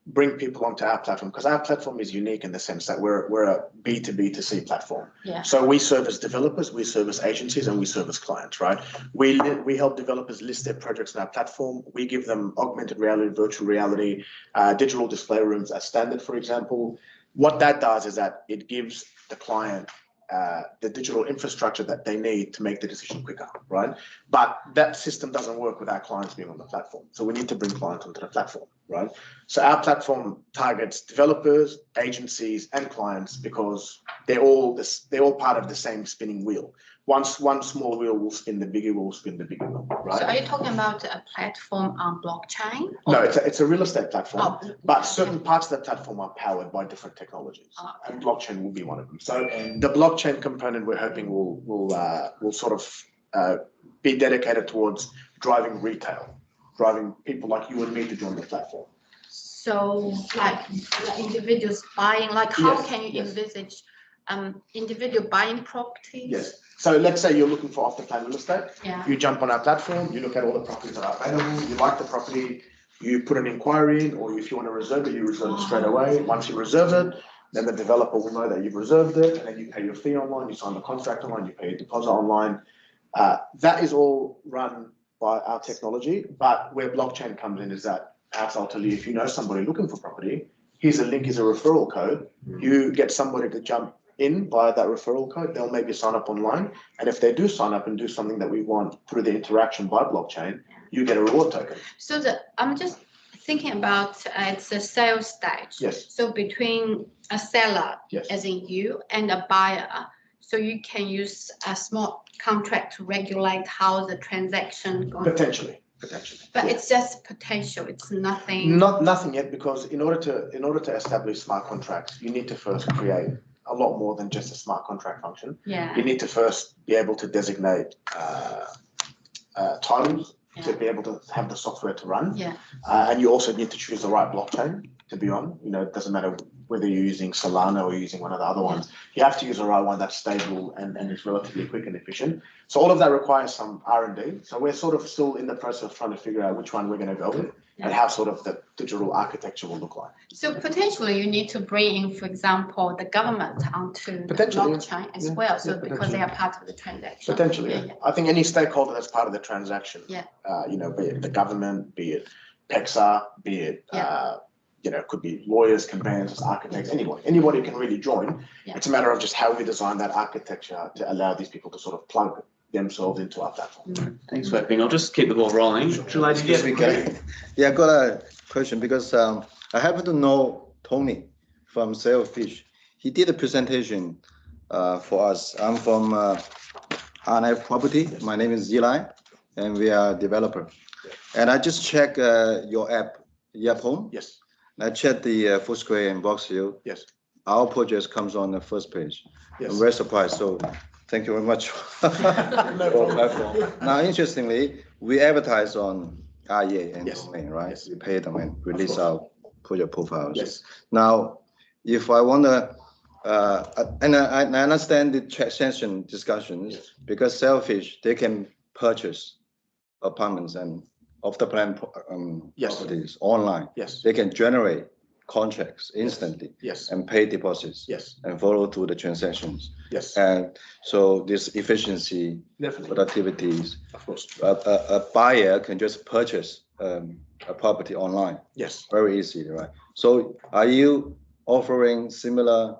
bring people onto our platform, because our platform is unique in the sense that we're a B2B2C platform. So we service developers, we service agencies, and we service clients, right? We help developers list their projects on our platform. We give them augmented reality, virtual reality, digital display rooms as standard, for example. What that does is that it gives the client the digital infrastructure that they need to make the decision quicker, right? But that system doesn't work without clients being on the platform. So we need to bring clients onto the platform, right? So our platform targets developers, agencies, and clients because they're all part of the same spinning wheel. Once one small wheel will spin, the bigger will spin the bigger wheel, right? So are you talking about a platform on blockchain? No, it's a real estate platform, but certain okay. parts of the platform are powered by different technologies, Okay. and blockchain will be one of them. So the blockchain component we're hoping will sort of be dedicated towards driving retail, driving people like you and me to join the platform. So like individuals buying, like how Yes, can you yes. envisage individual buying properties? Yes. So let's say you're looking for off-the-plan real estate. Yeah. You jump on our platform, you look at all the properties that are available, you like the property, you put an inquiry in, or if you want to reserve it, you reserve it straight away. Once you reserve it, then the developer will know that you've reserved it, and then you pay your fee online, you sign the contract online, you pay your deposit online. That is all run by our technology, but where blockchain comes in is that I'll tell you, if you know somebody looking for property, here's a link, here's a referral code. You get somebody to jump in via that referral code, they'll maybe sign up online. And if they do sign up and do something that we want through the interaction by blockchain, you get a reward token. So I'm just thinking about it's a sales stage. Yes. So between a seller, Yes. as in you, and a buyer, so you can use a small contract to regulate how the transaction goes. Potentially. But yeah. it's just potential. It's nothing. Nothing yet, because in order to establish smart contracts, you need to first create a lot more than just a smart contract function. Yeah. You need to first be able to designate titles to be able to have the software to run. Yeah. And you also need to choose the right blockchain to be on. You know, it doesn't matter whether you're using Solana or using one of the other ones. You have to use the right one that's stable and is relatively quick and efficient. So all of that requires some R&D. So we're sort of still in the process of trying to figure out which one we're going to go with and how sort of the digital architecture will look like. So potentially you need to bring in, for example, the government onto the blockchain as well. So because they are part of the transaction. Potentially, yeah. I think any stakeholder that's part of the transaction, yeah. You know, be it the government, be it PEXA, be it, you know, it could be lawyers, conveyancers, architects, anybody can really join. Yeah. It's a matter of just how we design that architecture to allow these people to sort of plug themselves into our platform. Thanks, Yephome. I'll just keep the ball rolling. July, did you have a question? Yeah, I got a question because I happen to know Tony from Sailfish. He did a presentation for us. I'm from RMIT Property. My name is Eli, and we are a developer. And I just checked your app, Yephome. Yes. I checked the Foursquare and Boxhill. Yes. Our project comes on the first page. Yes. I'm very surprised. So thank you very much for platform. Now, interestingly, we advertise on REA and Domain, right? Yes. We pay them and release our project profiles. Yes. Now, if I want to, and I understand the transaction discussions because Sailfish, they can purchase apartments and off-the-plan properties online. Yes. They can generate contracts instantly. Yes. And pay deposits. Yes. And follow through the transactions. Yes. And so this efficiency, productivities. Of course. A buyer can just purchase a property online. Yes. Very easy, right? So are you offering similar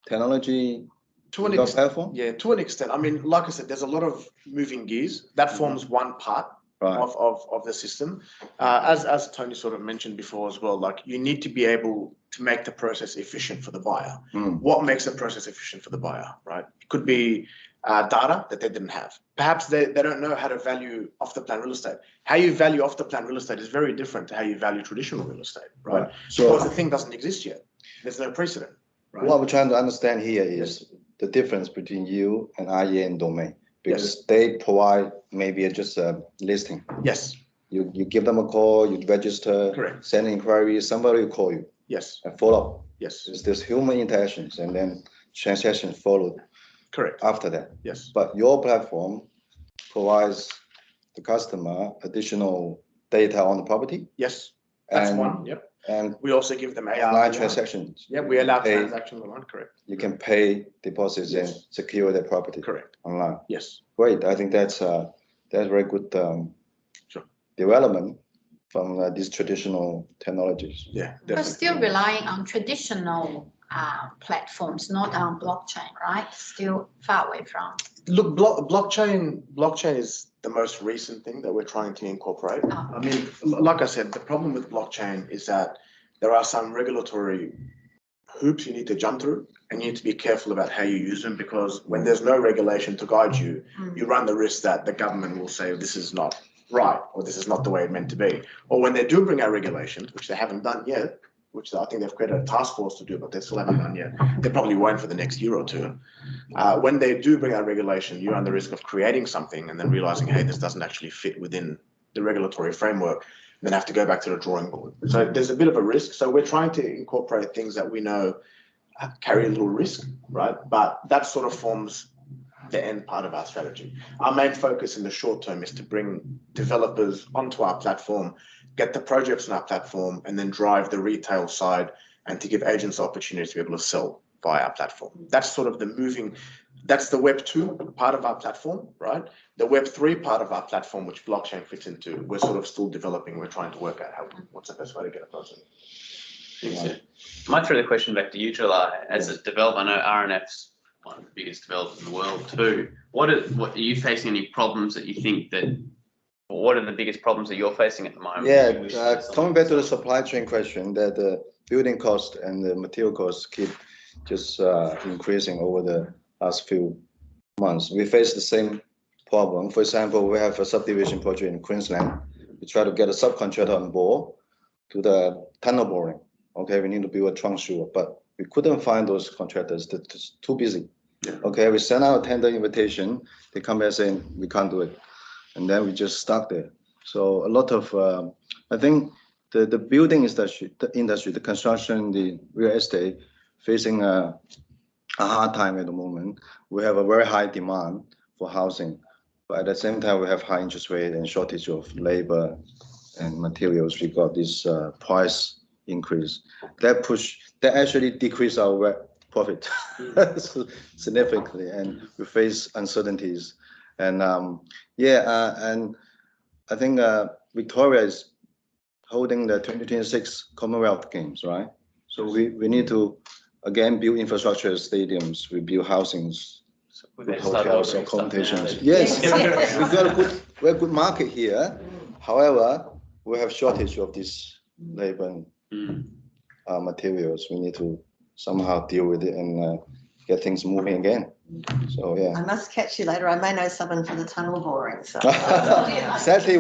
technology to your platform? Yeah, to an extent. I mean, like I said, there's a lot of moving gears. That forms one part. Right. Of the system. As Tony sort of mentioned before as well, like you need to be able to make the process efficient for the buyer. What makes the process efficient for the buyer, right? It could be data that they didn't have. Perhaps they don't know how to value off-the-plan real estate. How you value off-the-plan real estate is very different to how you value traditional real estate, right? So, because the thing doesn't exist yet. There's no precedent. Right? What we're trying to understand here is the difference between you and REA and Domain. Because they provide maybe just a listing. Yes. You give them a call, you register, correct. Send inquiries, somebody will call you. Yes. And follow up. Yes. There's human interactions and then transactions follow. Correct. After that. Yes. But your platform provides the customer additional data on the property. Yes. That's one. Yep. And we also give them AI online transactions. Yeah, we allow transactions online, correct. You can pay deposits and secure the property. Correct. Online. Yes. Great. I think that's very good development from these traditional technologies. Yeah, definitely. We're still relying on traditional platforms, not on blockchain, right? Still far away from. Look, blockchain is the most recent thing that we're trying to incorporate. I mean, like I said, the problem with blockchain is that there are some regulatory hoops you need to jump through, and you need to be careful about how you use them, because when there's no regulation to guide you, you run the risk that the government will say this is not right, or this is not the way it's meant to be. Or when they do bring out regulations, which they haven't done yet, which I think they've created a task force to do, but they still haven't done yet. They probably won't for the next year or two. When they do bring out regulation, you run the risk of creating something and then realizing, hey, this doesn't actually fit within the regulatory framework, and then have to go back to the drawing board. So there's a bit of a risk. So we're trying to incorporate things that we know carry a little risk, right? But that sort of forms the end part of our strategy. Our main focus in the short term is to bring developers onto our platform, get the projects on our platform, and then drive the retail side and to give agents opportunities to be able to sell via our platform. That's sort of that's the Web 2 part of our platform, right? The Web 3 part of our platform, which blockchain fits into, we're sort of still developing. We're trying to work out what's the best way to get across it. I might throw the question back to you, July. As a developer, I know RNF's one of the biggest developers in the world too. What are you facing any problems that you think that, or what are the biggest problems that you're facing at the moment? Yeah, coming back to the supply chain question, that the building cost and the material costs keep just increasing over the last few months. We face the same problem. For example, we have a subdivision project in Queensland. We try to get a subcontractor on board to the tunnel boring. Okay, we need to build a trunk sewer, but we couldn't find those contractors. They're just too busy. Yeah. Okay, we sent out a tender invitation. They come back saying we can't do it, and then we just stuck there. So a lot of, I think the building industry, the construction, the real estate, facing a hard time at the moment. We have a very high demand for housing, but at the same time we have high interest rate and shortage of labor and materials. We got this price increase that actually decrease our profit significantly, and we face uncertainties. And and I think Victoria is holding the 2026 Commonwealth Games, right? So we need to again build infrastructure, stadiums, we build housings, good hotels, accommodations. Yes, we've got a good market here. However, we have shortage of this labor and materials. We need to somehow deal with it and get things moving again. So yeah. I must catch you later. I may know someone for the tunnel boring. So. Sadly,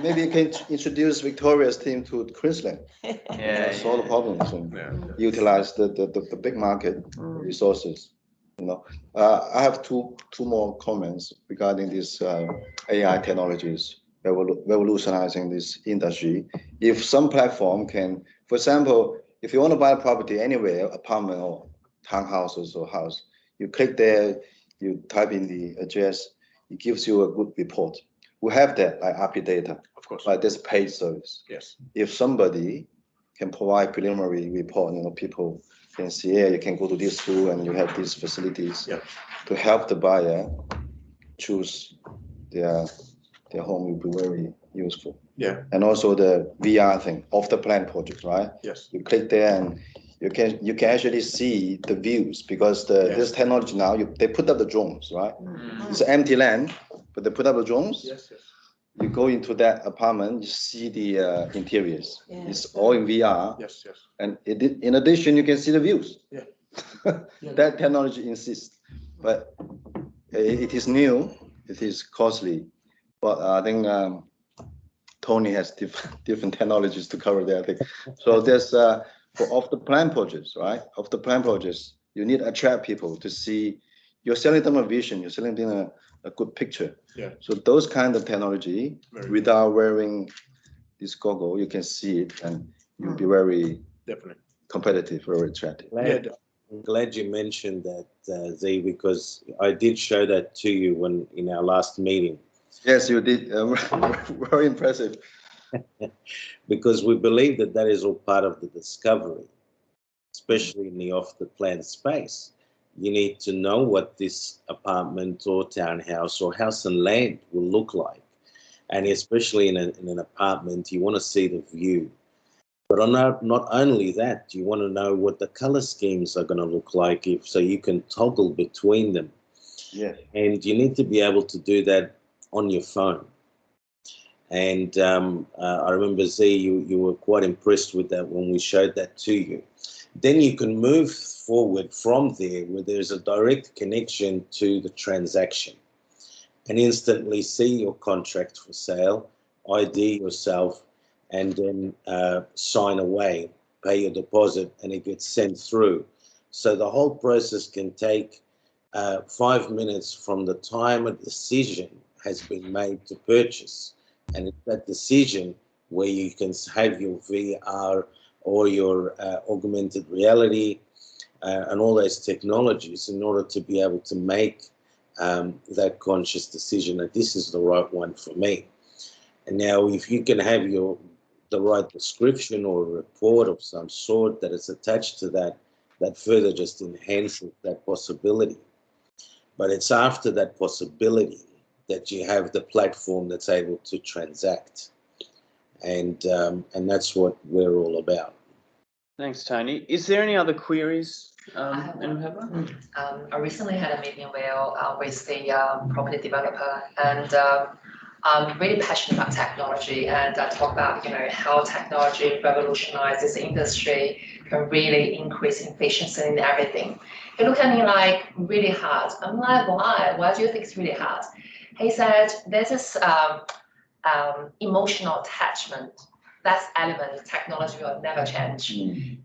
maybe you can introduce Victoria's team to Queensland. Solve the problems and utilize the big market resources. You know, I have two more comments regarding these AI technologies revolutionizing this industry. If some platform can, for example, if you want to buy a property anywhere, apartment or townhouses or house, you click there, you type in the address, it gives you a good report. We have that, like RP data, of course, like this paid service. Yes. If somebody can provide preliminary report, you know, people can see, yeah, you can go to this school and you have these facilities to help the buyer choose their home will be very useful. Yeah. And also the VR thing, off the plan project, right? Yes. You click there and you can actually see the views, because this technology now they put up the drones, right? It's an empty land, but they put up the drones. Yes, yes. You go into that apartment, you see the interiors. It's all in VR. Yes, yes. And in addition, you can see the views. Yeah. That technology insists, but it is new. It is costly. But I think Tony has different technologies to cover that. I think so. There's for off the plan projects, right? Off the plan projects, you need to attract people to see. You're selling them a vision. You're selling them a good picture. Yeah. So those kind of technology, without wearing this goggle, you can see it, and you'll be very competitive, very attractive. I'm glad you mentioned that, Z, because I did show that to you in our last meeting. Yes, you did. Very impressive. Because we believe that is all part of the discovery, especially in the off-the-plan space. You need to know what this apartment or townhouse or house and land will look like. And especially in an apartment, you want to see the view. But not only that, you want to know what the color schemes are going to look like, so you can toggle between them. Yeah. And you need to be able to do that on your phone. And I remember, Z, you were quite impressed with that when we showed that to you. Then you can move forward from there where there's a direct connection to the transaction and instantly see your contract for sale, ID yourself, and then sign away, pay your deposit, and it gets sent through. So the whole process can take 5 minutes from the time a decision has been made to purchase. And it's that decision where you can have your VR or your augmented reality and all those technologies in order to be able to make that conscious decision that this is the right one for me. And now if you can have the right description or report of some sort that is attached to that, that further just enhances that possibility. But it's after that possibility that you have the platform that's able to transact. And that's what we're all about. Thanks, Tony. Is there any other queries? I recently had a meeting with the property developer, and I'm really passionate about technology, and I talk about how technology revolutionizes the industry, can really increase efficiency in everything. He looked at me like really hard. I'm like, why? Why do you think it's really hard? He said, there's this emotional attachment. That's element technology will never change.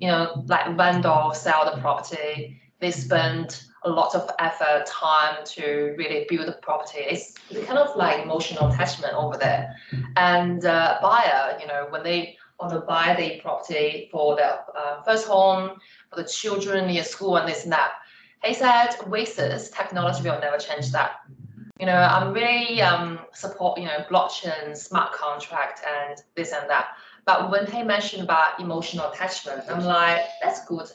Like vendors sell the property, they spend a lot of effort, time to really build the property. It's kind of like emotional attachment over there. And buyer, when they want to buy the property for their first home, for the children near school and this and that, he said, with this, technology will never change that. I'm really support, blockchain, smart contract, and this and that. But when he mentioned about emotional attachment, I'm like, that's good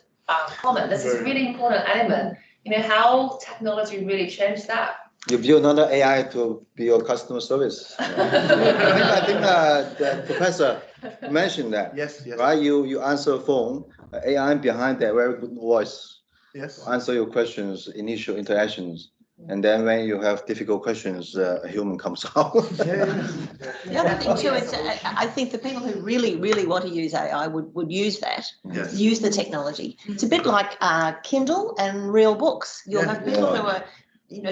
comment. This is really important element. How technology really changed that. You build another AI to be your customer service. I think the professor mentioned that. Yes. Right? You answer a phone, AI behind that very good voice. Yes. Answer your questions, initial interactions. And then when you have difficult questions, a human comes out. The other thing too is I think the people who really, really want to use AI would use that, use the technology. It's a bit like Kindle and real books. You'll have people who are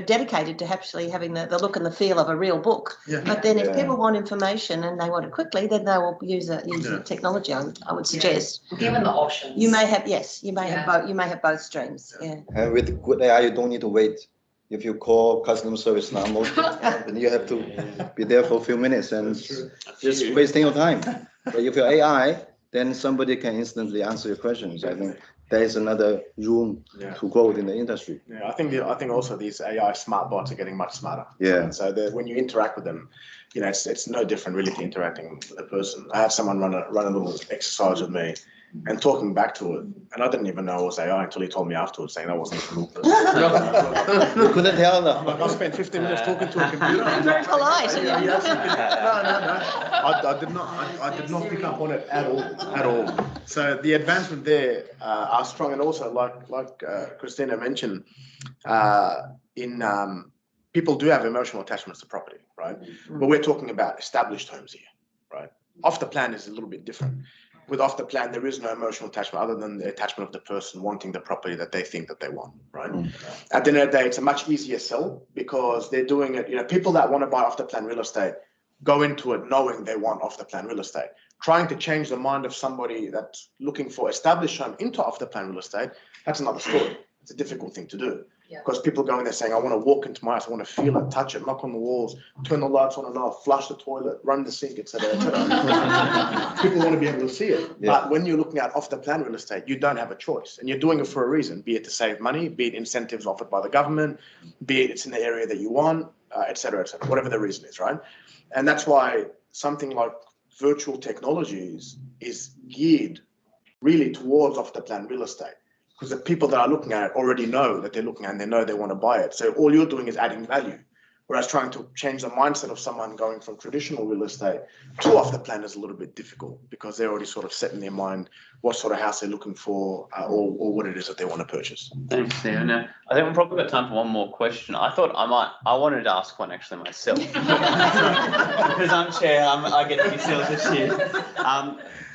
dedicated to actually having the look and the feel of a real book. But then if people want information and they want it quickly, then they will use the technology. I would suggest. Given the options. You may have have both. You may have both streams. Yeah. And with good AI, you don't need to wait. If you call customer service now, most then you have to be there for a few minutes and just wasting your time. But if you're AI, then somebody can instantly answer your questions. I think there is another room to grow in the industry. Yeah, I think also these AI smart bots are getting much smarter. Yeah. So when you interact with them, it's no different really to interacting with a person. I had someone run a little exercise with me and talking back to it, and I didn't even know it was AI until he told me afterwards, saying that wasn't a real person. You couldn't tell them. I spent 15 minutes talking to a computer. Very polite. No. I did not pick up on it at all. So the advancement there are strong, and also like Christina mentioned, people do have emotional attachments to property, right? But we're talking about established homes here, right? Off the plan is a little bit different. With off the plan, there is no emotional attachment other than the attachment of the person wanting the property that they think that they want, right? At the end of the day, it's a much easier sell because they're doing it. People that want to buy off the plan real estate go into it knowing they want off the plan real estate. Trying to change the mind of somebody that's looking for established home into off the plan real estate, that's another story. It's a difficult thing to do. Because people go in there saying, I want to walk into my house, I want to feel it, touch it, knock on the walls, turn the lights on and off, flush the toilet, run the sink, etc. People want to be able to see it. But when you're looking at off the plan real estate, you don't have a choice. And you're doing it for a reason, be it to save money, be it incentives offered by the government, be it it's in the area that you want, etc., whatever the reason is, right? And that's why something like virtual technologies is geared really towards off the plan real estate. Because the people that are looking at it already know that they're looking at it and they know they want to buy it. So all you're doing is adding value. Whereas trying to change the mindset of someone going from traditional real estate to off the plan is a little bit difficult because they're already sort of set in their mind what sort of house they're looking for or what it is that they want to purchase. Thanks, Theo. Now, I think we've probably got time for one more question. I wanted to ask one actually myself. Because I'm chair, I get to be silly this year.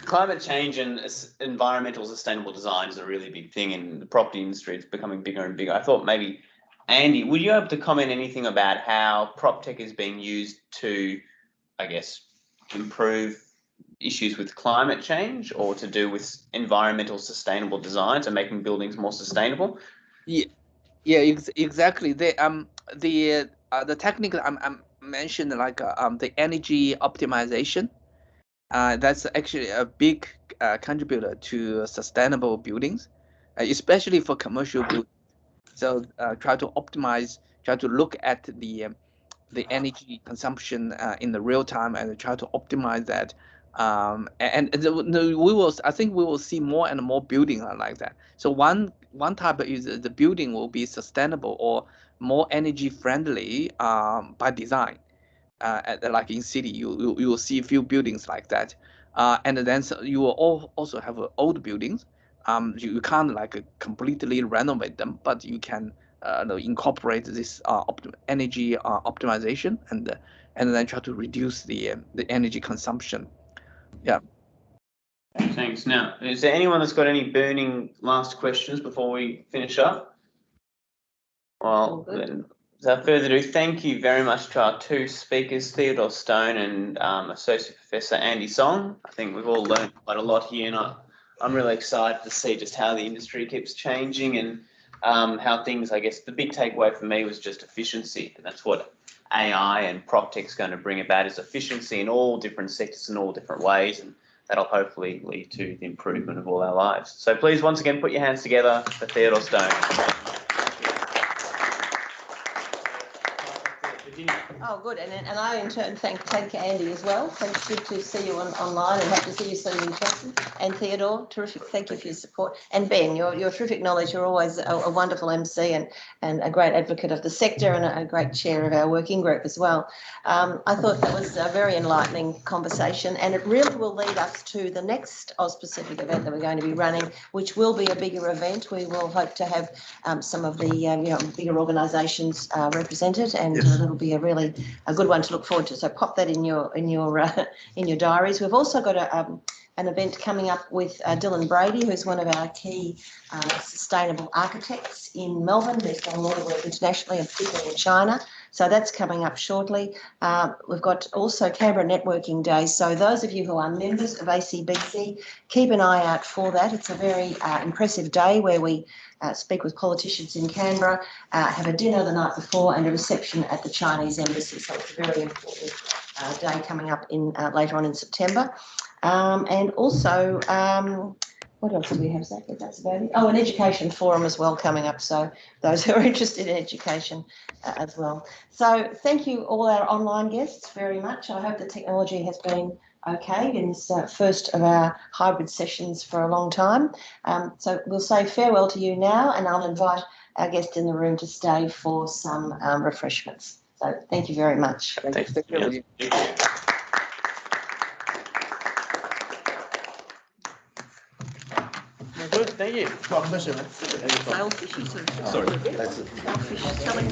Climate change and environmental sustainable design is a really big thing in the property industry. It's becoming bigger and bigger. I thought maybe, Andy, would you be able to comment anything about how Proptech is being used to, I guess, improve issues with climate change or to do with environmental sustainable designs and making buildings more sustainable? Exactly. The technique I'm mentioned, like the energy optimization. That's actually a big contributor to sustainable buildings, especially for commercial buildings. So try to optimize, try to look at the energy consumption in the real time and try to optimize that. I think we will see more and more buildings like that. So one type is the building will be sustainable or more energy friendly by design. Like in city, you will see a few buildings like that, and then you will also have old buildings. You can't like completely renovate them, but you can incorporate this energy optimization and then try to reduce the energy consumption. Yeah. Thanks. Now, is there anyone that's got any burning last questions before we finish up? Well, then, without further ado, thank you very much to our two speakers, Theodore Stone and Associate Professor Andy Song. I think we've all learned quite a lot here, and I'm really excited to see just how the industry keeps changing and how things, I guess, the big takeaway for me was just efficiency, and that's what AI and Proptech is going to bring about, is efficiency in all different sectors in all different ways, and that'll hopefully lead to the improvement of all our lives. So please, once again, put your hands together for Theodore Stone. Oh, good. And I in turn thank Andy as well. It's good to see you online and hope to see you soon in person. And Theodore, terrific. Thank you for your support. And Ben, your terrific knowledge. You're always a wonderful MC and a great advocate of the sector and a great chair of our working group as well. I thought that was a very enlightening conversation, and it really will lead us to the next Auspacific event that we're going to be running, which will be a bigger event. We will hope to have some of the bigger organisations represented, and it'll be a good one to look forward to. So pop that in your diaries. We've also got an event coming up with Dylan Brady, who's one of our key sustainable architects in Melbourne. He's done a lot of work internationally and particularly in China. So that's coming up shortly. We've got also Canberra Networking Day. So those of you who are members of ACBC, keep an eye out for that. It's a very impressive day where we speak with politicians in Canberra, have a dinner the night before and a reception at the Chinese embassy. So it's a very important day coming up in later on in September. And also, what else do we have, Zach? That's about it. Oh, an education forum as well coming up. So those who are interested in education as well. So thank you all our online guests very much. I hope the technology has been okay in this first of our hybrid sessions for a long time. So we'll say farewell to you now, and I'll invite our guest in the room to stay for some refreshments. So thank you very much. Thanks. Good, thank you. Well, pleasure, man. Sailfish, Sorry. sailfish telling